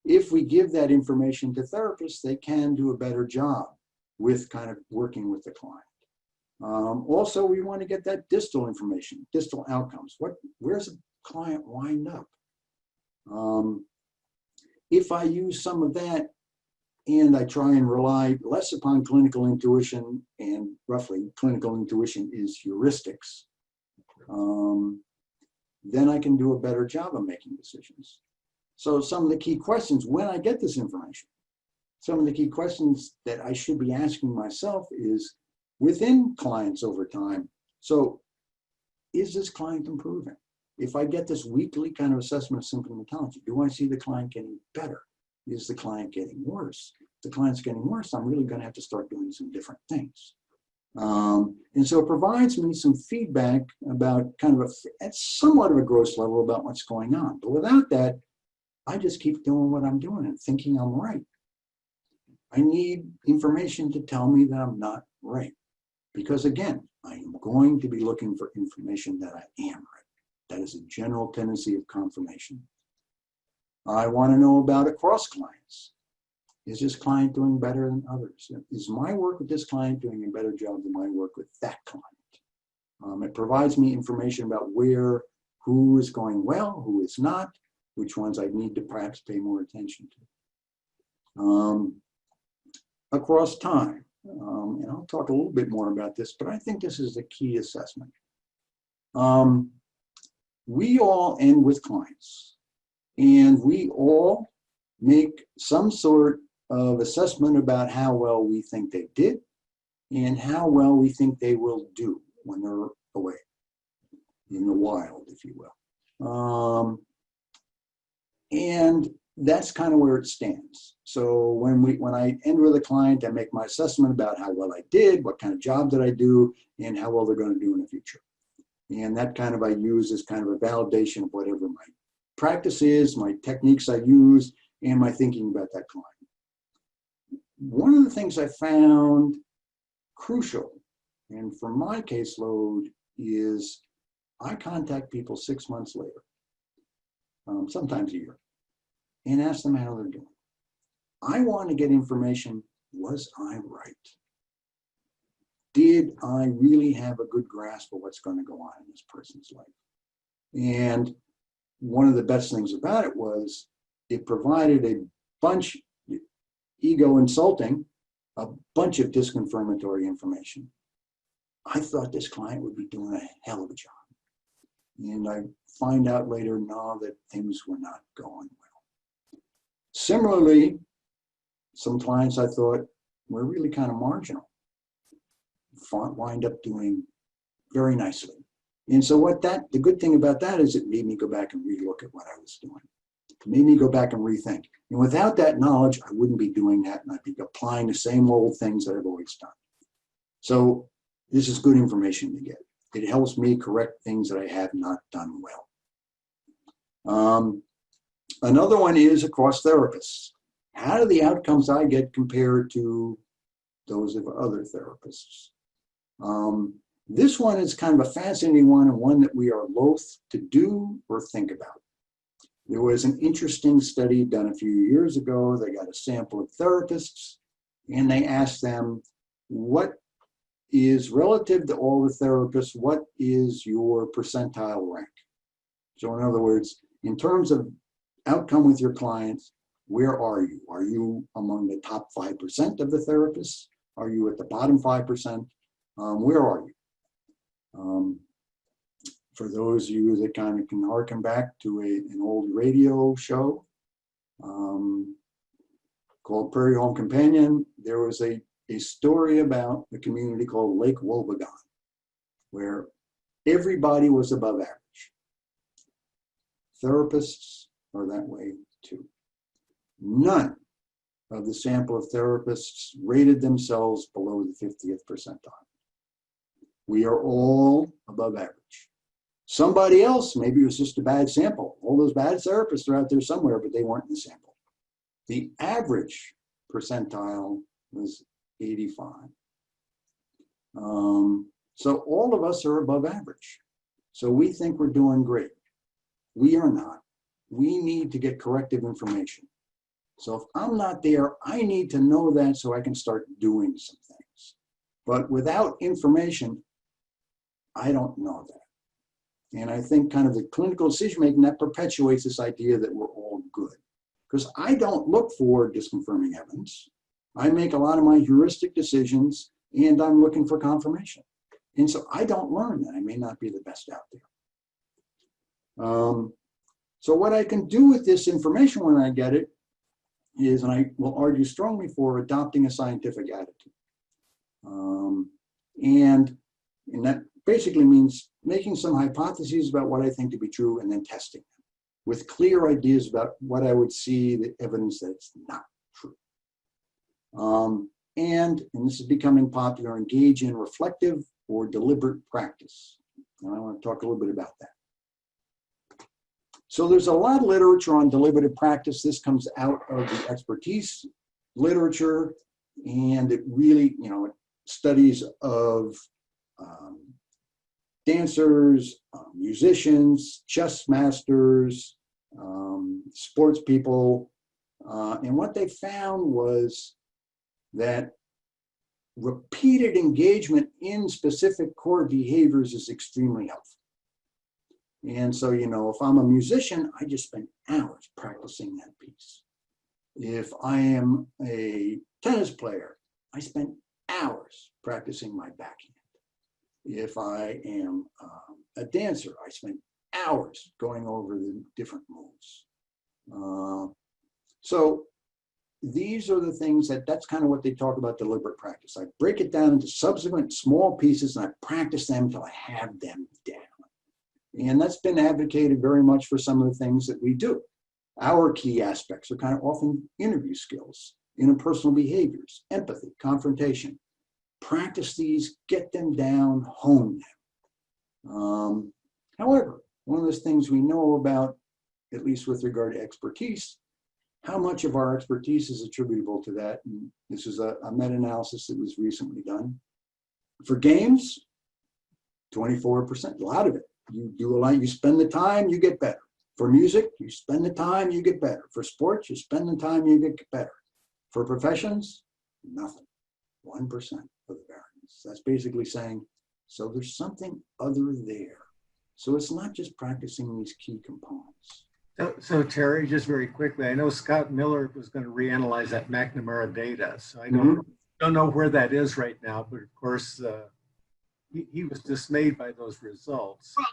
if we give that information to therapists, they can do a better job with kind of working with the client. Also, we want to get that distal information, distal outcomes. Where's the client wind up? If I use some of that and I try and rely less upon clinical intuition, and roughly clinical intuition is heuristics, then I can do a better job of making decisions. So some of the key questions when I get this information, some of the key questions that I should be asking myself is within clients over time. So is this client improving? If I get this weekly kind of assessment of symptomatology, do I see the client getting better? Is the client getting worse? If the client's getting worse, I'm really going to have to start doing some different things. And so it provides me some feedback about kind of at somewhat of a gross level about what's going on. But without that, I just keep doing what I'm doing and thinking I'm right. I need information to tell me that I'm not right. Because again, I am going to be looking for information that I am right. That is a general tendency of confirmation. I want to know about across clients. Is this client doing better than others? Is my work with this client doing a better job than my work with that client? It provides me information about who is going well, who is not, which ones I need to perhaps pay more attention to. Across time, and I'll talk a little bit more about this, but I think this is the key assessment. We all end with clients, and we all make some sort of assessment about how well we think they did and how well we think they will do when they're away in the wild, if you will. And that's kind of where it stands. So when I end with a client, I make my assessment about how well I did, what kind of job did I do, and how well they're going to do in the future. And that kind of I use as kind of a validation of whatever my practice is, my techniques I use, and my thinking about that client. One of the things I found crucial, and for my caseload, is I contact people 6 months later, sometimes a year, and ask them how they're doing. I want to get information, was I right? Did I really have a good grasp of what's going to go on in this person's life? And one of the best things about it was it provided a bunch, ego insulting, a bunch of disconfirmatory information. I thought this client would be doing a hell of a job. And I find out later now that things were not going well. Similarly, some clients I thought were really kind of marginal wind up doing very nicely. And so the good thing about that is it made me go back and relook at what I was doing. It made me go back and rethink. And without that knowledge, I wouldn't be doing that, and I'd be applying the same old things that I've always done. So this is good information to get. It helps me correct things that I have not done well. Another one is across therapists. How do the outcomes I get compare to those of other therapists? This one is kind of a fascinating one, and one that we are loath to do or think about. There was an interesting study done a few years ago. They got a sample of therapists, and they asked them, what is relative to all the therapists, what is your percentile rank? So in other words, in terms of outcome with your clients, where are you? Are you among the top 5% of the therapists? Are you at the bottom 5%? Where are you? For those of you that kind of can harken back to an old radio show called Prairie Home Companion, there was a story about a community called Lake Wobegon, where everybody was above average. Therapists are that way too. None of the sample of therapists rated themselves below the 50th percentile. We are all above average. Somebody else, maybe it was just a bad sample. All those bad therapists are out there somewhere, but they weren't in the sample. The average percentile was 85. So all of us are above average. So we think we're doing great. We are not. We need to get corrective information. So if I'm not there, I need to know that so I can start doing some things. But without information, I don't know that. And I think kind of the clinical decision making, that perpetuates this idea that we're all good. Because I don't look for disconfirming evidence. I make a lot of my heuristic decisions and I'm looking for confirmation. And so I don't learn that. I may not be the best out there. So what I can do with this information when I get it is, and I will argue strongly for adopting a scientific attitude. And that basically means making some hypotheses about what I think to be true and then testing them with clear ideas about what I would see the evidence that it's not true. And this is becoming popular, engage in reflective or deliberate practice. And I want to talk a little bit about that. So there's a lot of literature on deliberative practice. This comes out of the expertise literature, and it really, studies of dancers, musicians, chess masters, sports people. And what they found was that repeated engagement in specific core behaviors is extremely helpful. And so, if I'm a musician, I just spend hours practicing that piece. If I am a tennis player, I spend hours practicing my backhand. If I am a dancer, I spend hours going over the different moves. So these are the things that's kind of what they talk about deliberate practice. I break it down into subsequent small pieces and I practice them until I have them down. And that's been advocated very much for some of the things that we do. Our key aspects are kind of often interview skills, interpersonal behaviors, empathy, confrontation. Practice these, get them down, hone them. However, one of those things we know about, at least with regard to expertise, how much of our expertise is attributable to that. And this is a meta-analysis that was recently done. For games, 24%, a lot of it. You do a lot, you spend the time, you get better. For music, you spend the time, you get better. For sports, you spend the time, you get better. For professions, nothing. 1% of the variance. That's basically saying, so there's something other there. So it's not just practicing these key components. So Terry, just very quickly, I know Scott Miller was going to reanalyze that McNamara data. So I don't know where that is right now, but of course, he was dismayed by those results. Well,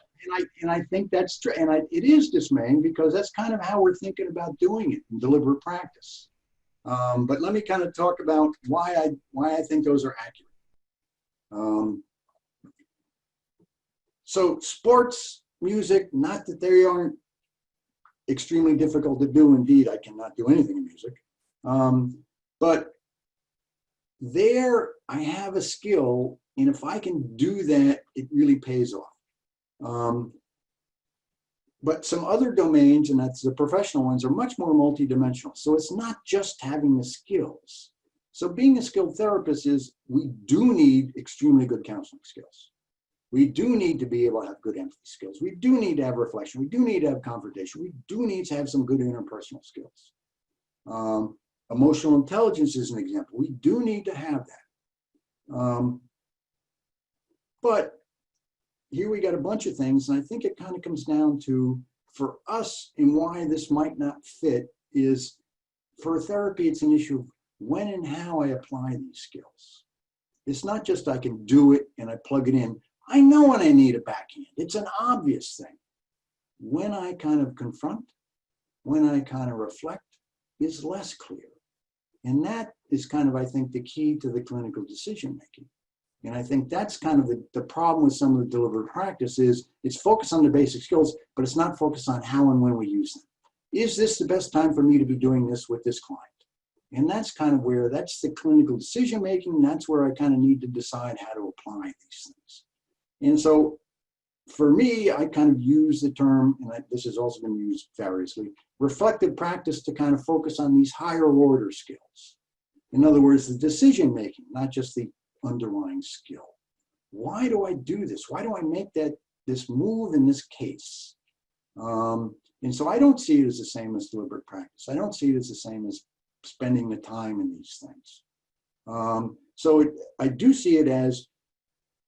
and I think that's true. And it is dismaying because that's kind of how we're thinking about doing it in deliberate practice. But let me kind of talk about why I think those are accurate. So sports, music, not that they aren't extremely difficult to do. Indeed, I cannot do anything in music. But there I have a skill, and if I can do that, it really pays off. But some other domains, and that's the professional ones, are much more multidimensional. So it's not just having the skills. So being a skilled therapist is, we do need extremely good counseling skills. We do need to be able to have good empathy skills. We do need to have reflection. We do need to have confrontation. We do need to have some good interpersonal skills. Emotional intelligence is an example. We do need to have that. But here we got a bunch of things, and I think it kind of comes down to, for us, and why this might not fit is, for therapy, it's an issue of when and how I apply these skills. It's not just I can do it and I plug it in. I know when I need a backhand. It's an obvious thing. When I kind of confront, when I kind of reflect, is less clear. And that is kind of, I think, the key to the clinical decision making. And I think that's kind of the problem with some of the deliberate practice is it's focused on the basic skills, but it's not focused on how and when we use them. Is this the best time for me to be doing this with this client? And that's kind of where, that's the clinical decision making. That's where I kind of need to decide how to apply these things. And so for me, I kind of use the term, and this has also been used variously, reflective practice, to kind of focus on these higher order skills. In other words, the decision making, not just the underlying skill. Why do I do this? Why do I make this move in this case? And so I don't see it as the same as deliberate practice. I don't see it as the same as spending the time in these things. I do see it as,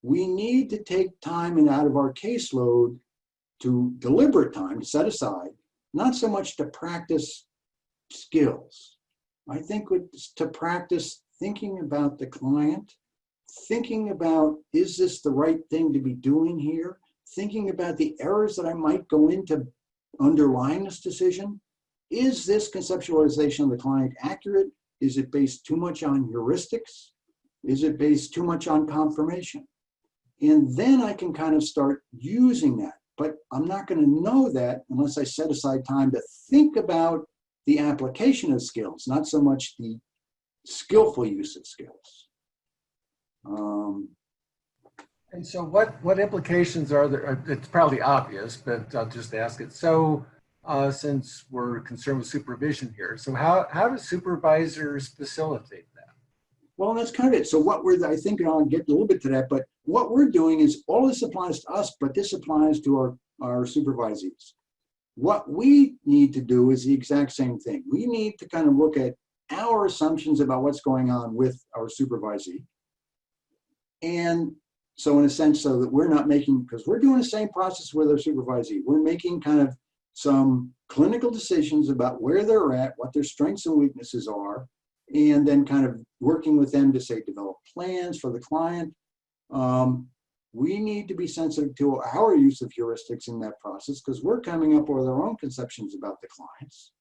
we need to take time and out of our caseload, to deliberate time to set aside, not so much to practice skills. I think to practice thinking about the client, thinking about, is this the right thing to be doing here? Thinking about the errors that I might go into underlying this decision. Is this conceptualization of the client accurate? Is it based too much on heuristics? Is it based too much on confirmation? And then I can kind of start using that. But I'm not going to know that unless I set aside time to think about the application of skills, not so much the skillful use of skills. And so what implications are there? It's probably obvious, but I'll just ask it. So since we're concerned with supervision here, so how do supervisors facilitate that? Well, that's kind of it. So I think, and I'll get a little bit to that, but what we're doing is, all this applies to us, but this applies to our supervisees. What we need to do is the exact same thing. We need to kind of look at our assumptions about what's going on with our supervisee. And so in a sense, so that we're not making, because we're doing the same process with our supervisee, we're making kind of some clinical decisions about where they're at, what their strengths and weaknesses are, and then kind of working with them to, say, develop plans for the client. We need to be sensitive to our use of heuristics in that process, because we're coming up with our own conceptions about the clients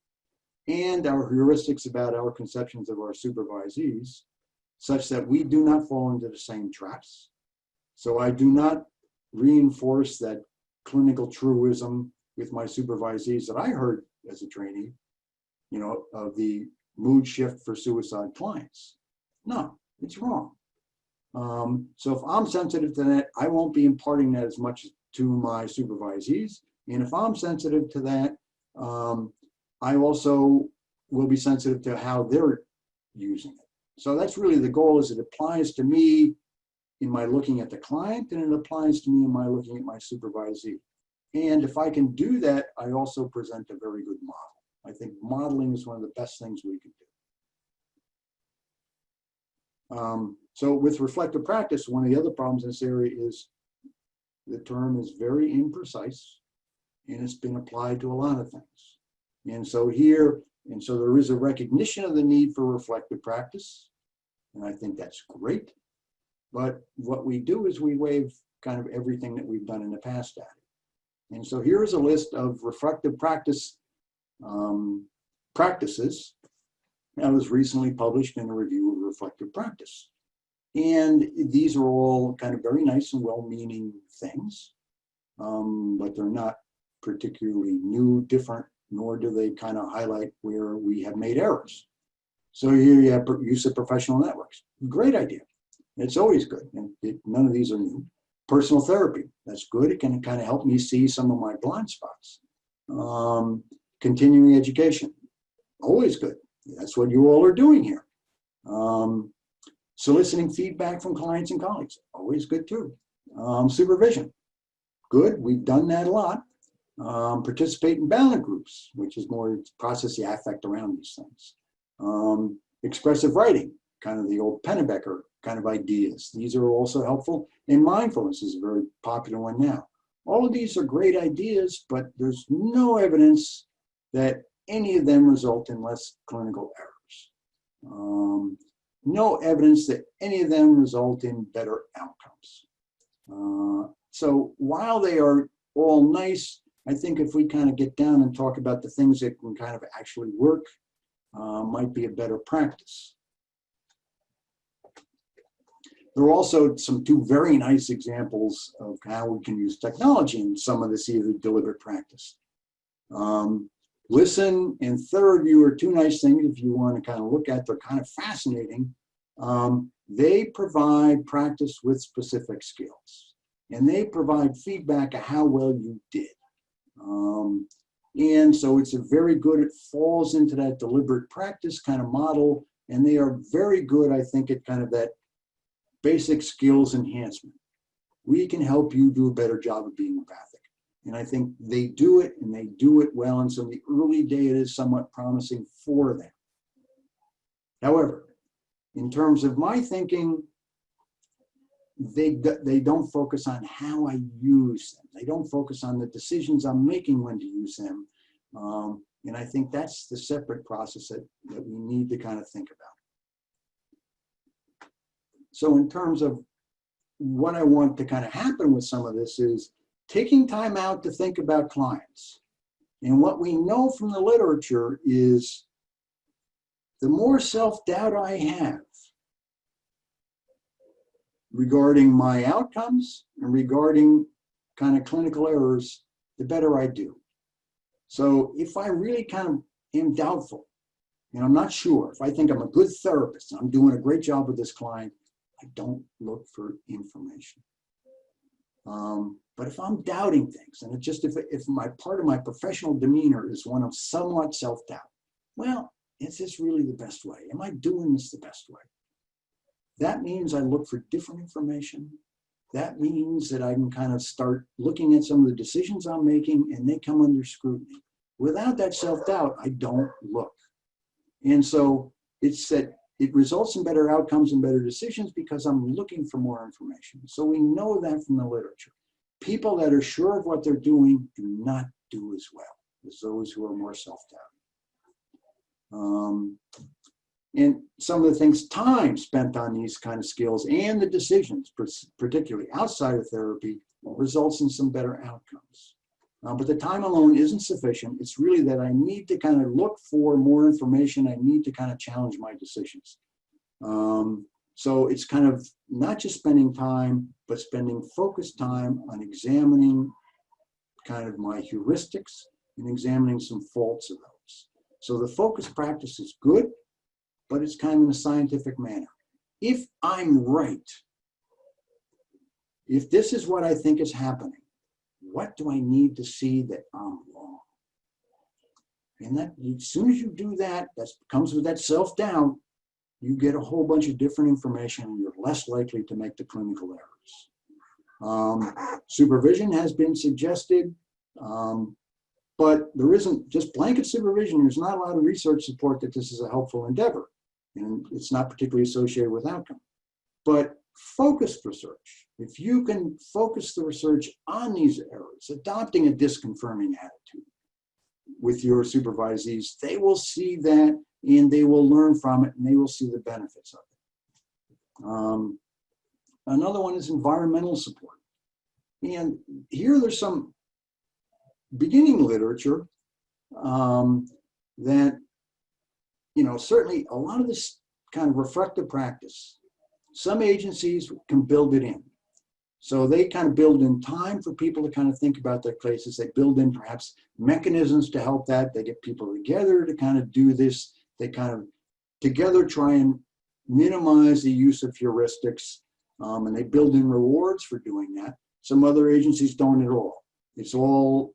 and our heuristics about our conceptions of our supervisees, such that we do not fall into the same traps. So I do not reinforce that clinical truism with my supervisees that I heard as a trainee, of the mood shift for suicide clients. No, it's wrong. So if I'm sensitive to that, I won't be imparting that as much to my supervisees. And if I'm sensitive to that, I also will be sensitive to how they're using it. So that's really the goal, is it applies to me in my looking at the client, and it applies to me in my looking at my supervisee. And if I can do that, I also present a very good model. I think modeling is one of the best things we can do. So with reflective practice, one of the other problems in this area is the term is very imprecise, and it's been applied to a lot of things. And so there is a recognition of the need for reflective practice, and I think that's great. But what we do is we waive kind of everything that we've done in the past at it. And so here's a list of reflective practice practices that was recently published in a review of reflective practice. And these are all kind of very nice and well-meaning things, but they're not particularly new, different, nor do they kind of highlight where we have made errors. So here you have use of professional networks. Great idea. It's always good, and none of these are new. Personal therapy, that's good. It can kind of help me see some of my blind spots. Continuing education, always good. That's what you all are doing here. Soliciting feedback from clients and colleagues, always good too. Supervision, good. We've done that a lot. Participate in boundary groups, which is more process the affect around these things. Expressive writing, kind of the old Pennebecker kind of ideas. These are also helpful. And mindfulness is a very popular one now. All of these are great ideas, but there's no evidence that any of them result in less clinical errors. No evidence that any of them result in better outcomes. So while they are all nice, I think if we kind of get down and talk about the things that can kind of actually work, might be a better practice. There are also two very nice examples of how we can use technology in some of this either deliberate practice. Listen and third view are two nice things if you want to kind of look at. They're kind of fascinating. They provide practice with specific skills, and they provide feedback of how well you did. And so it's a very good, it falls into that deliberate practice kind of model, and they are very good, I think, at kind of that basic skills enhancement. We can help you do a better job of being empathic. And I think they do it, and they do it well, and so the early data is somewhat promising for them. However, in terms of my thinking, they don't focus on how I use them. They don't focus on the decisions I'm making when to use them. And I think that's the separate process that we need to kind of think about. So in terms of what I want to kind of happen with some of this is taking time out to think about clients. And what we know from the literature is the more self-doubt I have regarding my outcomes and regarding kind of clinical errors, the better I do. So if I really kind of am doubtful and I'm not sure, if I think I'm a good therapist and I'm doing a great job with this client, I don't look for information. But if I'm doubting things, and it's just if my part of my professional demeanor is one of somewhat self-doubt, well, is this really the best way? Am I doing this the best way? That means I look for different information. That means that I can kind of start looking at some of the decisions I'm making, and they come under scrutiny. Without that self-doubt, I don't look. And so it's that it results in better outcomes and better decisions because I'm looking for more information. So we know that from the literature. People that are sure of what they're doing do not do as well as those who are more self-doubt. And some of the things, time spent on these kind of skills and the decisions, particularly outside of therapy, results in some better outcomes. But the time alone isn't sufficient. It's really that I need to kind of look for more information. I need to kind of challenge my decisions. So it's kind of not just spending time, but spending focused time on examining kind of my heuristics and examining some faults of those. So the focused practice is good, but it's kind of in a scientific manner. If I'm right, if this is what I think is happening, what do I need to see that I'm wrong? And that, as soon as you do that, that comes with that self-doubt, you get a whole bunch of different information and you're less likely to make the clinical errors. Supervision has been suggested, but there isn't just blanket supervision. There's not a lot of research support that this is a helpful endeavor, and it's not particularly associated with outcome. But focused research, if you can focus the research on these errors, adopting a disconfirming attitude with your supervisees, they will see that and they will learn from it and they will see the benefits of it. Another one is environmental support. And here there's some beginning literature that, you know, certainly a lot of this kind of reflective practice, some agencies can build it in. So they kind of build in time for people to kind of think about their places. They build in perhaps mechanisms to help that. They get people together to kind of do this. They kind of together try and minimize the use of heuristics, and they build in rewards for doing that. Some other agencies don't at all. It's all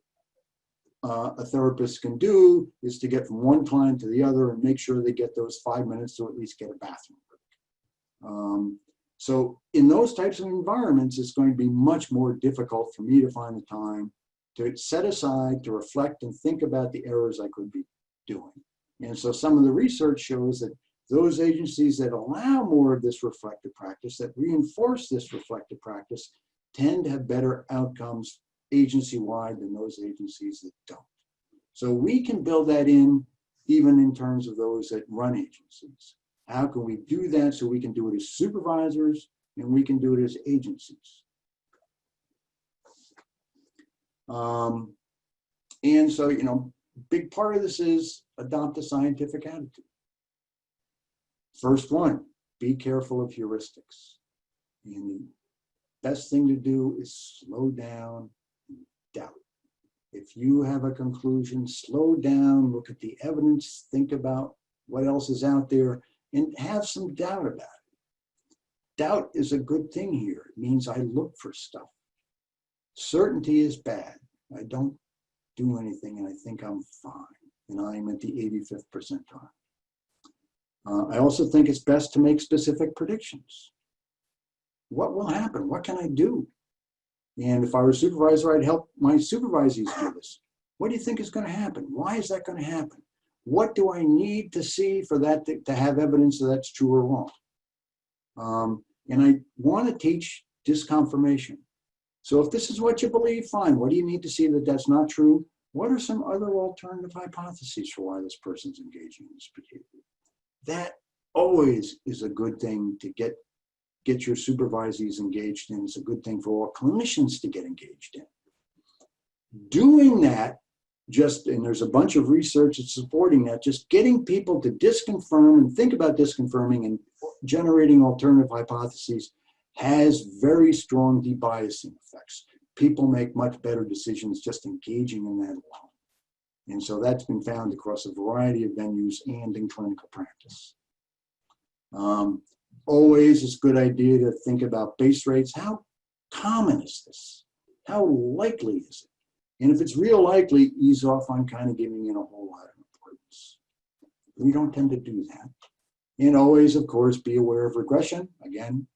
a therapist can do is to get from one client to the other and make sure they get those 5 minutes to at least get a bathroom break. So in those types of environments, it's going to be much more difficult for me to find the time to set aside, to reflect and think about the errors I could be doing. And so some of the research shows that those agencies that allow more of this reflective practice, that reinforce this reflective practice, tend to have better outcomes agency-wide than those agencies that don't. So we can build that in even in terms of those that run agencies. How can we do that so we can do it as supervisors and we can do it as agencies? And so, you know, big part of this is adopt a scientific attitude. First one, be careful of heuristics. And the best thing to do is slow down and doubt. If you have a conclusion, slow down, look at the evidence, think about what else is out there, and have some doubt about it. Doubt is a good thing here. It means I look for stuff. Certainty is bad. I don't do anything and I think I'm fine, and I'm at the 85th percentile. I also think it's best to make specific predictions. What will happen? What can I do? And if I were a supervisor, I'd help my supervisees do this. What do you think is going to happen? Why is that going to happen? What do I need to see for that to have evidence that that's true or wrong? And I want to teach disconfirmation. So if this is what you believe, fine. What do you need to see that that's not true? What are some other alternative hypotheses for why this person's engaging in this behavior? That always is a good thing to get your supervisees engaged in. It's a good thing for all clinicians to get engaged in. Doing that, and there's a bunch of research that's supporting that, just getting people to disconfirm and think about disconfirming and generating alternative hypotheses has very strong debiasing effects. People make much better decisions just engaging in that alone. And so that's been found across a variety of venues and in clinical practice. Always it's a good idea to think about base rates. How common is this? How likely is it? And if it's real likely, ease off on kind of giving it a whole lot of importance. We don't tend to do that. And always, of course, be aware of regression. Again,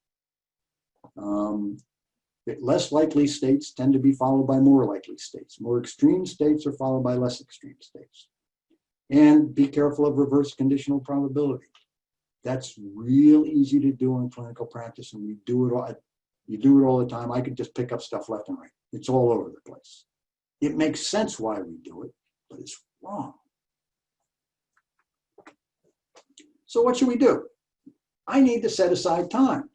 less likely states tend to be followed by more likely states. More extreme states are followed by less extreme states. And be careful of reverse conditional probability. That's real easy to do in clinical practice, and you do it all the time. I could just pick up stuff left and right. It's all over the place. It makes sense why we do it, but it's wrong. So what should we do? I need to set aside time.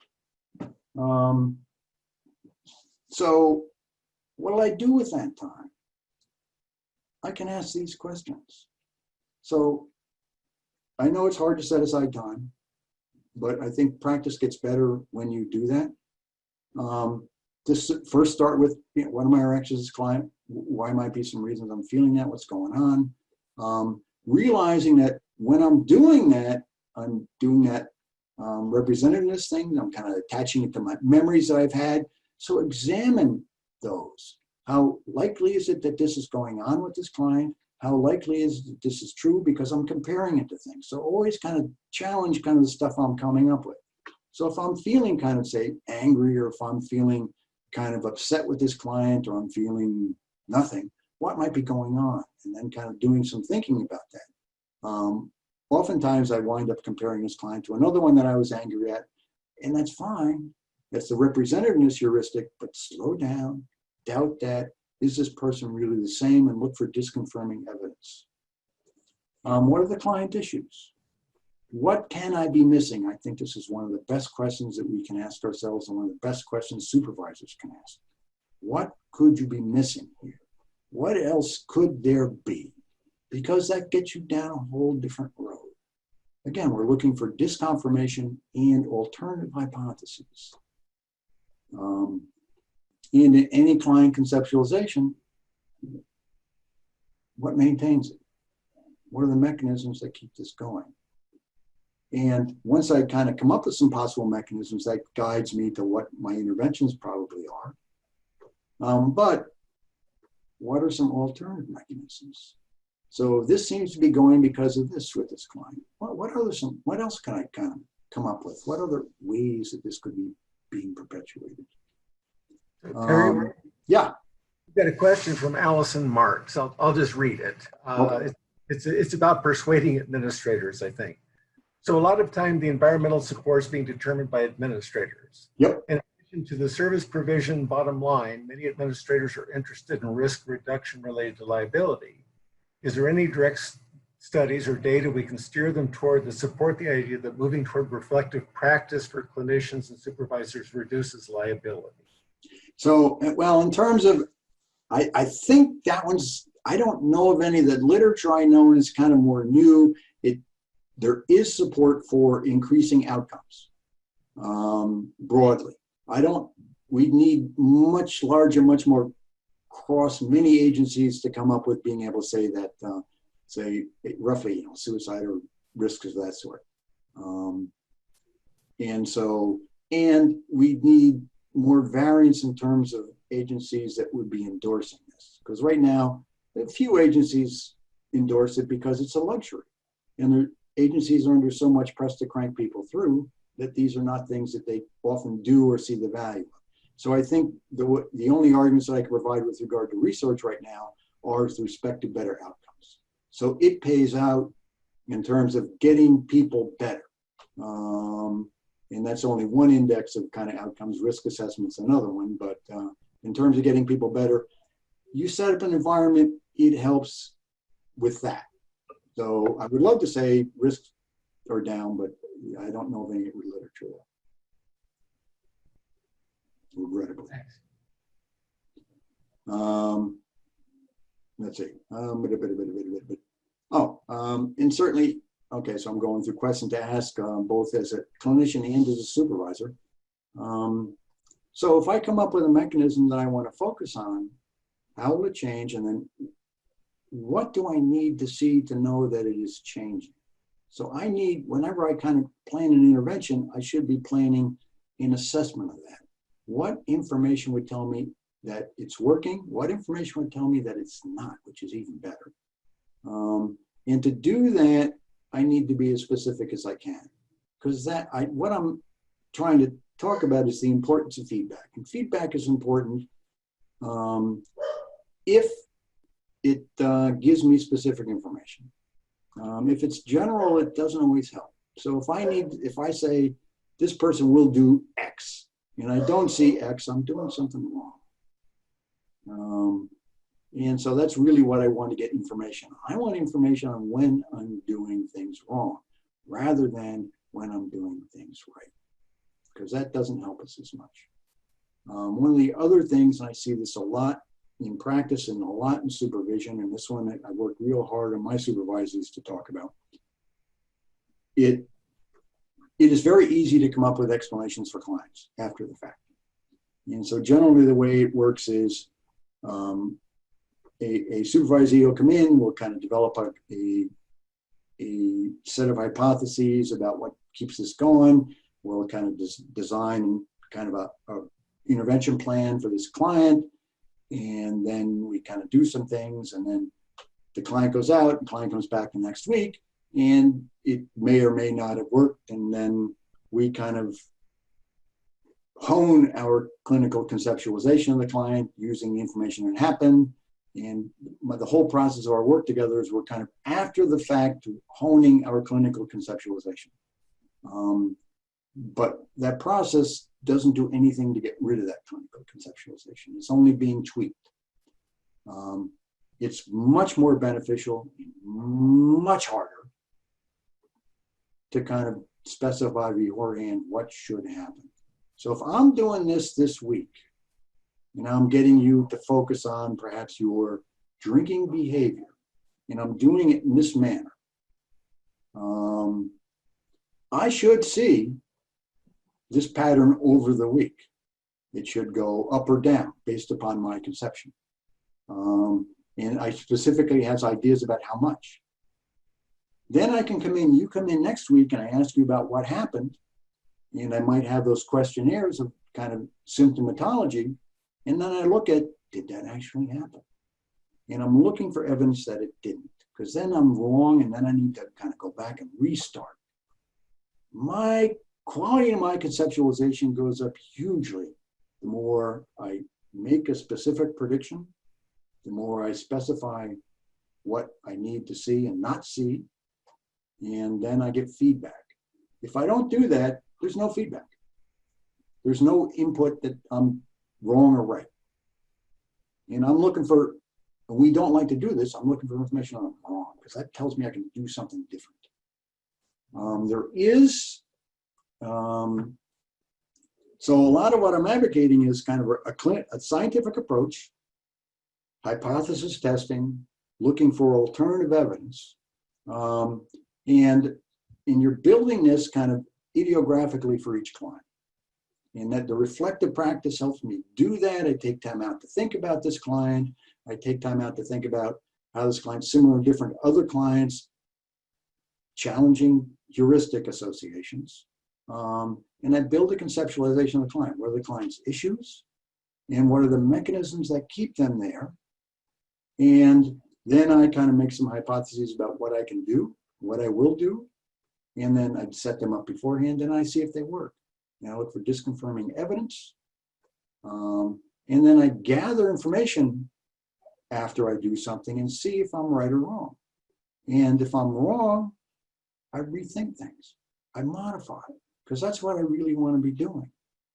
So what do I do with that time? I can ask these questions. So I know it's hard to set aside time, but I think practice gets better when you do that. Just first start with, what am I reactions as a client? Why might be some reasons I'm feeling that, what's going on? Realizing that when I'm doing that representativeness thing, I'm kind of attaching it to my memories that I've had. So examine those. How likely is it that this is going on with this client? How likely is it that this is true? Because I'm comparing it to things. So always kind of challenge kind of the stuff I'm coming up with. So if I'm feeling kind of, say, angry, or if I'm feeling kind of upset with this client, or I'm feeling nothing, what might be going on? And then kind of doing some thinking about that. Oftentimes I wind up comparing this client to another one that I was angry at, and that's fine. That's the representativeness heuristic, but slow down, doubt that. Is this person really the same? And look for disconfirming evidence. What are the client issues? What can I be missing? I think this is one of the best questions that we can ask ourselves, and one of the best questions supervisors can ask. What could you be missing here? What else could there be? Because that gets you down a whole different road. Again, we're looking for disconfirmation and alternative hypotheses. In any client conceptualization, what maintains it? What are the mechanisms that keep this going? And once I kind of come up with some possible mechanisms, that guides me to what my interventions probably are. But what are some alternative mechanisms? So this seems to be going because of this with this client. What else can I kind of come up with? What other ways that this could be being perpetuated? Terry, yeah. We've got a question from Allison Marks. I'll just read it. Okay. It's about persuading administrators, I think. So a lot of time, the environmental support is being determined by administrators. Yep. In addition to the service provision bottom line, many administrators are interested in risk reduction related to liability. Is there any direct studies or data we can steer them toward that support the idea that moving toward reflective practice for clinicians and supervisors reduces liability? So, well, in terms of, I think that one's, I don't know of any. The literature I know is kind of more new. There is support for increasing outcomes broadly. We need much larger, much more cross many agencies to come up with being able to say that, say roughly, suicide or risks of that sort. And we need more variance in terms of agencies that would be endorsing this. Because right now, a few agencies endorse it because it's a luxury. And the agencies are under so much press to crank people through that these are not things that they often do or see the value of. So I think the only arguments that I can provide with regard to research right now are with respect to better outcomes. So it pays out in terms of getting people better. And that's only one index of kind of outcomes. Risk assessment's another one. But in terms of getting people better, you set up an environment, it helps with that. So I would love to say risks are down, but I don't know of any literature there. Regrettably. Let's see. And certainly, okay, so I'm going through questions to ask both as a clinician and as a supervisor. So if I come up with a mechanism that I want to focus on, how will it change? And then what do I need to see to know that it is changing? So I need, whenever I kind of plan an intervention, I should be planning an assessment of that. What information would tell me that it's working? What information would tell me that it's not, which is even better? And to do that, I need to be as specific as I can, because what I'm trying to talk about is the importance of feedback. And feedback is important if it gives me specific information. If it's general, it doesn't always help. So if I say this person will do X, and I don't see X, I'm doing something wrong. And so that's really what I want to get information on. I want information on when I'm doing things wrong, rather than when I'm doing things right, because that doesn't help us as much. One of the other things, and I see this a lot in practice and a lot in supervision, and this one I work real hard on my supervisors to talk about, it is very easy to come up with explanations for clients after the fact. And so generally the way it works is a supervisor will come in, we'll kind of develop a set of hypotheses about what keeps this going. We'll kind of design kind of a intervention plan for this client. And then we kind of do some things, and then the client goes out, and the client comes back the next week, and it may or may not have worked. And then we kind of hone our clinical conceptualization of the client using the information that happened. And the whole process of our work together is we're kind of after the fact honing our clinical conceptualization. But that process doesn't do anything to get rid of that clinical conceptualization. It's only being tweaked. It's much more beneficial, much harder to kind of specify beforehand what should happen. So if I'm doing this week, and I'm getting you to focus on perhaps your drinking behavior, and I'm doing it in this manner, I should see this pattern over the week. It should go up or down based upon my conception. And I specifically has ideas about how much. Then I can come in, you come in next week and I ask you about what happened. And I might have those questionnaires of kind of symptomatology. And then I look at, did that actually happen? And I'm looking for evidence that it didn't, because then I'm wrong. And then I need to kind of go back and restart. My quality of my conceptualization goes up hugely the more I make a specific prediction, the more I specify what I need to see and not see, and then I get feedback. If I don't do that, there's no feedback. There's no input that I'm wrong or right. And I'm looking for, and we don't like to do this, I'm looking for information on I'm wrong, because that tells me I can do something different. There is, so a lot of what I'm advocating is kind of a scientific approach, hypothesis testing, looking for alternative evidence, and you're building this kind of ideographically for each client. And that the reflective practice helps me do that. I take time out to think about this client. I take time out to think about how this client's similar to different other clients, challenging heuristic associations. And I build a conceptualization of the client. What are the client's issues? And what are the mechanisms that keep them there? And then I kind of make some hypotheses about what I can do, what I will do. And then I'd set them up beforehand and I see if they work. And I look for disconfirming evidence. And then I gather information after I do something and see if I'm right or wrong. And if I'm wrong, I rethink things. I modify it, because that's what I really want to be doing.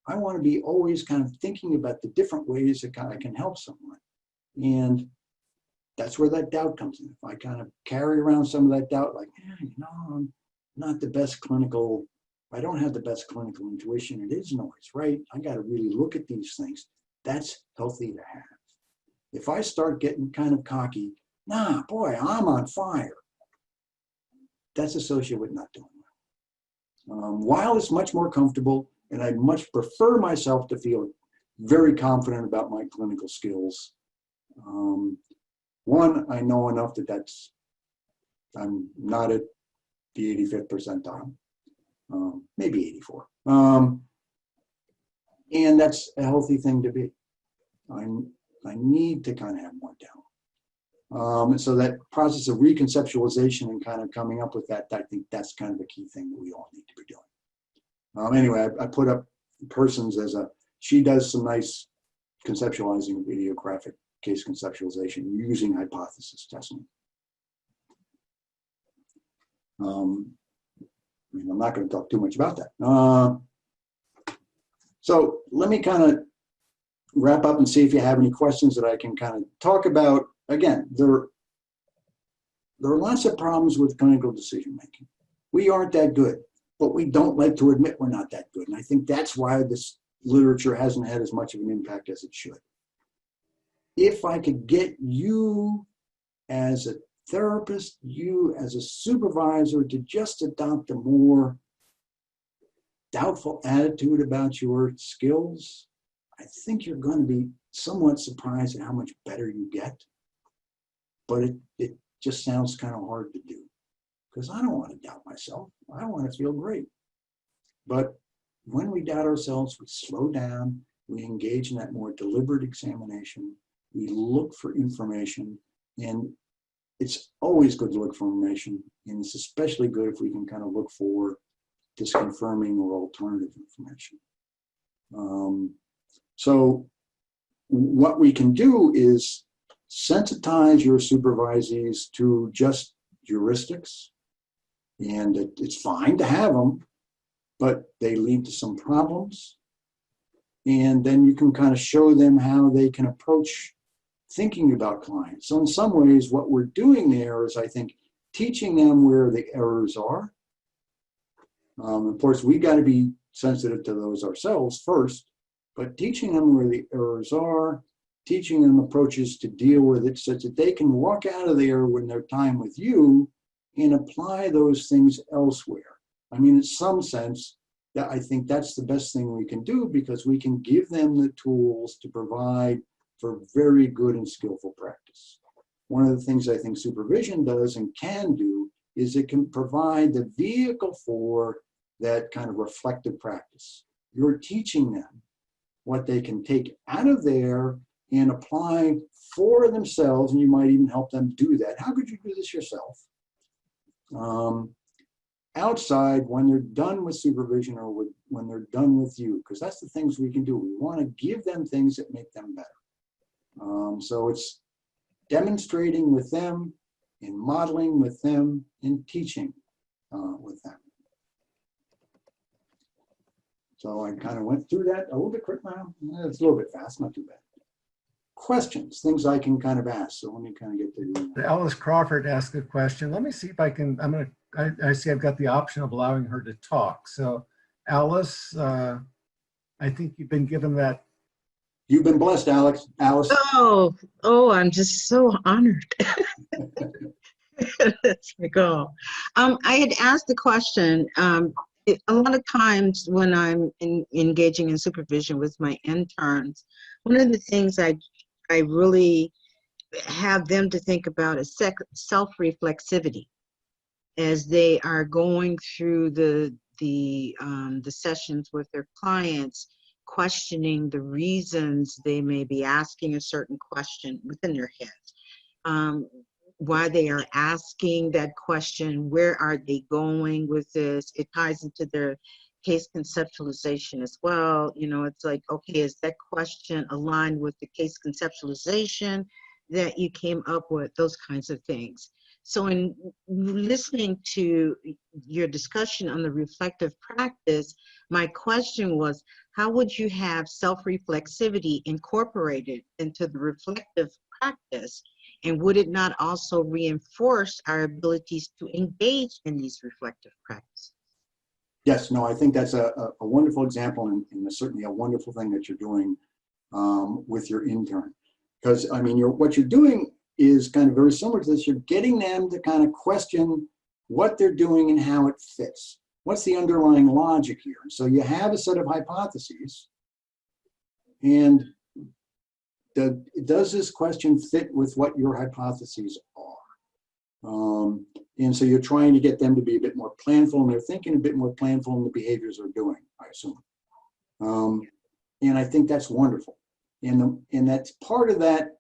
I want to be always kind of thinking about the different ways that I can help someone. And that's where that doubt comes in. If I kind of carry around some of that doubt, like, I'm not the best clinical, I don't have the best clinical intuition. It is noise, right? I got to really look at these things. That's healthy to have. If I start getting kind of cocky, boy, I'm on fire. That's associated with not doing well. While it's much more comfortable, and I much prefer myself to feel very confident about my clinical skills. One, I know enough that I'm not at the 85th percentile. Maybe 84. And that's a healthy thing to be. I need to kind of have more down. So that process of reconceptualization and kind of coming up with that, I think that's kind of a key thing that we all need to be doing. Anyway, I put up Persons as she does some nice conceptualizing of idiographic case conceptualization using hypothesis testing. I'm not going to talk too much about that. So let me kind of wrap up and see if you have any questions that I can kind of talk about. Again, there are lots of problems with clinical decision making. We aren't that good, but we don't like to admit we're not that good. And I think that's why this literature hasn't had as much of an impact as it should. If I could get you as a therapist, you as a supervisor, to just adopt a more doubtful attitude about your skills, I think you're going to be somewhat surprised at how much better you get. But it just sounds kind of hard to do, because I don't want to doubt myself. I want to feel great. But when we doubt ourselves, we slow down, we engage in that more deliberate examination, we look for information, and it's always good to look for information, and it's especially good if we can kind of look for disconfirming or alternative information. So what we can do is sensitize your supervisees to just heuristics, and it's fine to have them, but they lead to some problems. And then you can kind of show them how they can approach thinking about clients. So in some ways, what we're doing there is, I think, teaching them where the errors are. Of course, we got to be sensitive to those ourselves first, but teaching them where the errors are, teaching them approaches to deal with it such that they can walk out of there when their time with you and apply those things elsewhere. I mean, in some sense, that I think that's the best thing we can do, because we can give them the tools to provide for very good and skillful practice. One of the things I think supervision does and can do is it can provide the vehicle for that kind of reflective practice. You're teaching them what they can take out of there and apply for themselves, and you might even help them do that. How could you do this yourself? Outside, when they're done with supervision or when they're done with you, because that's the things we can do. We want to give them things that make them better. So it's demonstrating with them and modeling with them and teaching with them. So I kind of went through that a little bit quick now. It's a little bit fast, not too bad. Questions, things I can kind of ask. So let me kind of get to Alice Crawford asked a question. Let me see if I can, I see I've got the option of allowing her to talk. So Alice, I think you've been given that. You've been blessed, Alice. Oh, I'm just so honored. That's my goal. I had asked the question, a lot of times when I'm engaging in supervision with my interns, one of the things I really have them to think about is self-reflexivity as they are going through the sessions with their clients, questioning the reasons they may be asking a certain question within their heads, why they are asking that question, where are they going with this. It ties into their case conceptualization as well. You know, it's like, okay, is that question aligned with the case conceptualization that you came up with, those kinds of things. So in listening to your discussion on the reflective practice, my question was, how would you have self-reflexivity incorporated into the reflective practice? And would it not also reinforce our abilities to engage in these reflective practices? Yes, no, I think that's a wonderful example and certainly a wonderful thing that you're doing with your intern. Because, I mean, what you're doing is kind of very similar to this. You're getting them to kind of question what they're doing and how it fits. What's the underlying logic here? And so you have a set of hypotheses, and does this question fit with what your hypotheses are? And so you're trying to get them to be a bit more planful, and they're thinking a bit more planful in the behaviors they're doing, I assume. And I think that's wonderful. And that's part of that,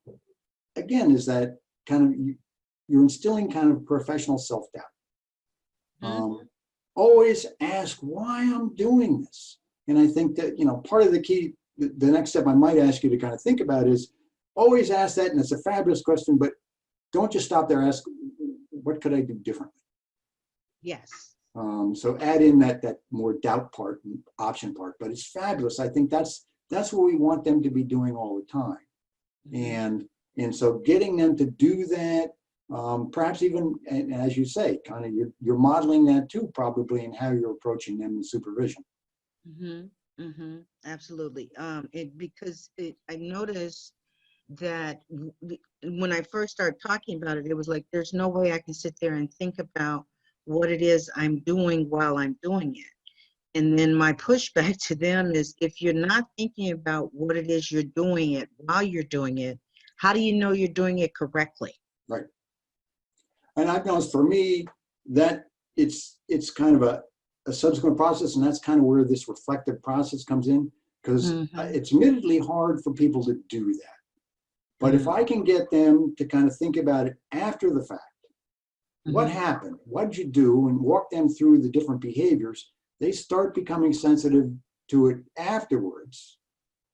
again, is that kind of you're instilling kind of professional self-doubt. Always ask why I'm doing this. And I think that, you know, part of the key, the next step I might ask you to kind of think about is always ask that, and it's a fabulous question, but don't just stop there, ask, what could I do differently? Yes. So add in that more doubt part and option part, but it's fabulous. I think that's what we want them to be doing all the time. And so getting them to do that, perhaps even, and as you say, kind of you're modeling that too, probably in how you're approaching them in supervision. Absolutely. Because I noticed that when I first started talking about it, it was like, there's no way I can sit there and think about what it is I'm doing while I'm doing it. And then my pushback to them is, if you're not thinking about what it is you're doing it while you're doing it, how do you know you're doing it correctly? Right. And I've noticed for me that it's kind of a subsequent process, and that's kind of where this reflective process comes in, because it's admittedly hard for people to do that. But if I can get them to kind of think about it after the fact, what happened, what did you do, and walk them through the different behaviors, they start becoming sensitive to it afterwards,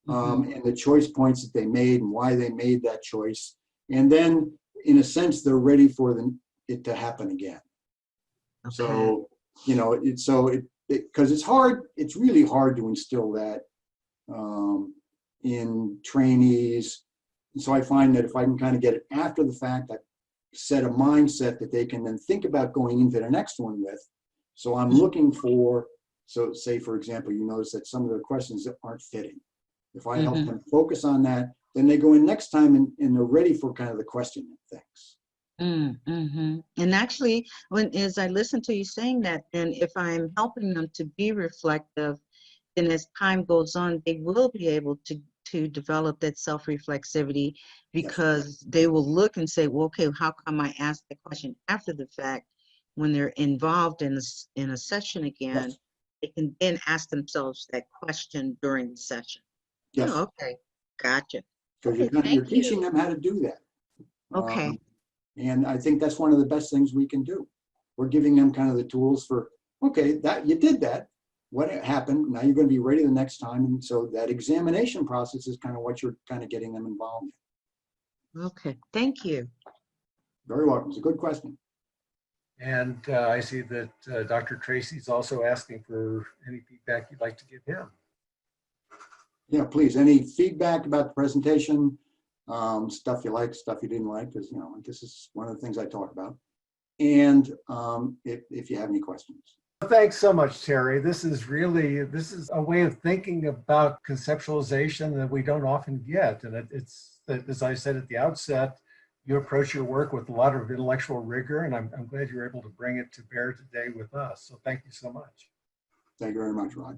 and the choice points that they made and why they made that choice. And then, in a sense, they're ready for it to happen again. Okay. So, you know, because it's hard, it's really hard to instill that in trainees. And so I find that if I can kind of get it after the fact, I set a mindset that they can then think about going into the next one with. So I'm looking for, so say, for example, you notice that some of the questions that aren't fitting. If I help them focus on that, then they go in next time and they're ready for kind of the questioning things. And actually, as I listen to you saying that, then if I'm helping them to be reflective, then as time goes on, they will be able to develop that self-reflexivity, because they will look and say, well, okay, how come I asked the question after the fact? When they're involved in a session again, they can then ask themselves that question during the session. Yes. Oh, okay, gotcha. Because you're teaching them how to do that. Okay. And I think that's one of the best things we can do. We're giving them kind of the tools for, okay, that you did that. What happened? Now you're going to be ready the next time. And so that examination process is kind of what you're kind of getting them involved in. Okay, thank you. Very welcome. It's a good question. And I see that Dr. Tracey is also asking for any feedback you'd like to give him. Yeah, please. Any feedback about the presentation, stuff you like, stuff you didn't like, because, you know, this is one of the things I talk about. And if you have any questions. Thanks so much, Terry. This is a way of thinking about conceptualization that we don't often get. And it's, as I said at the outset, you approach your work with a lot of intellectual rigor, and I'm glad you're able to bring it to bear today with us. So thank you so much. Thank you very much, Rod.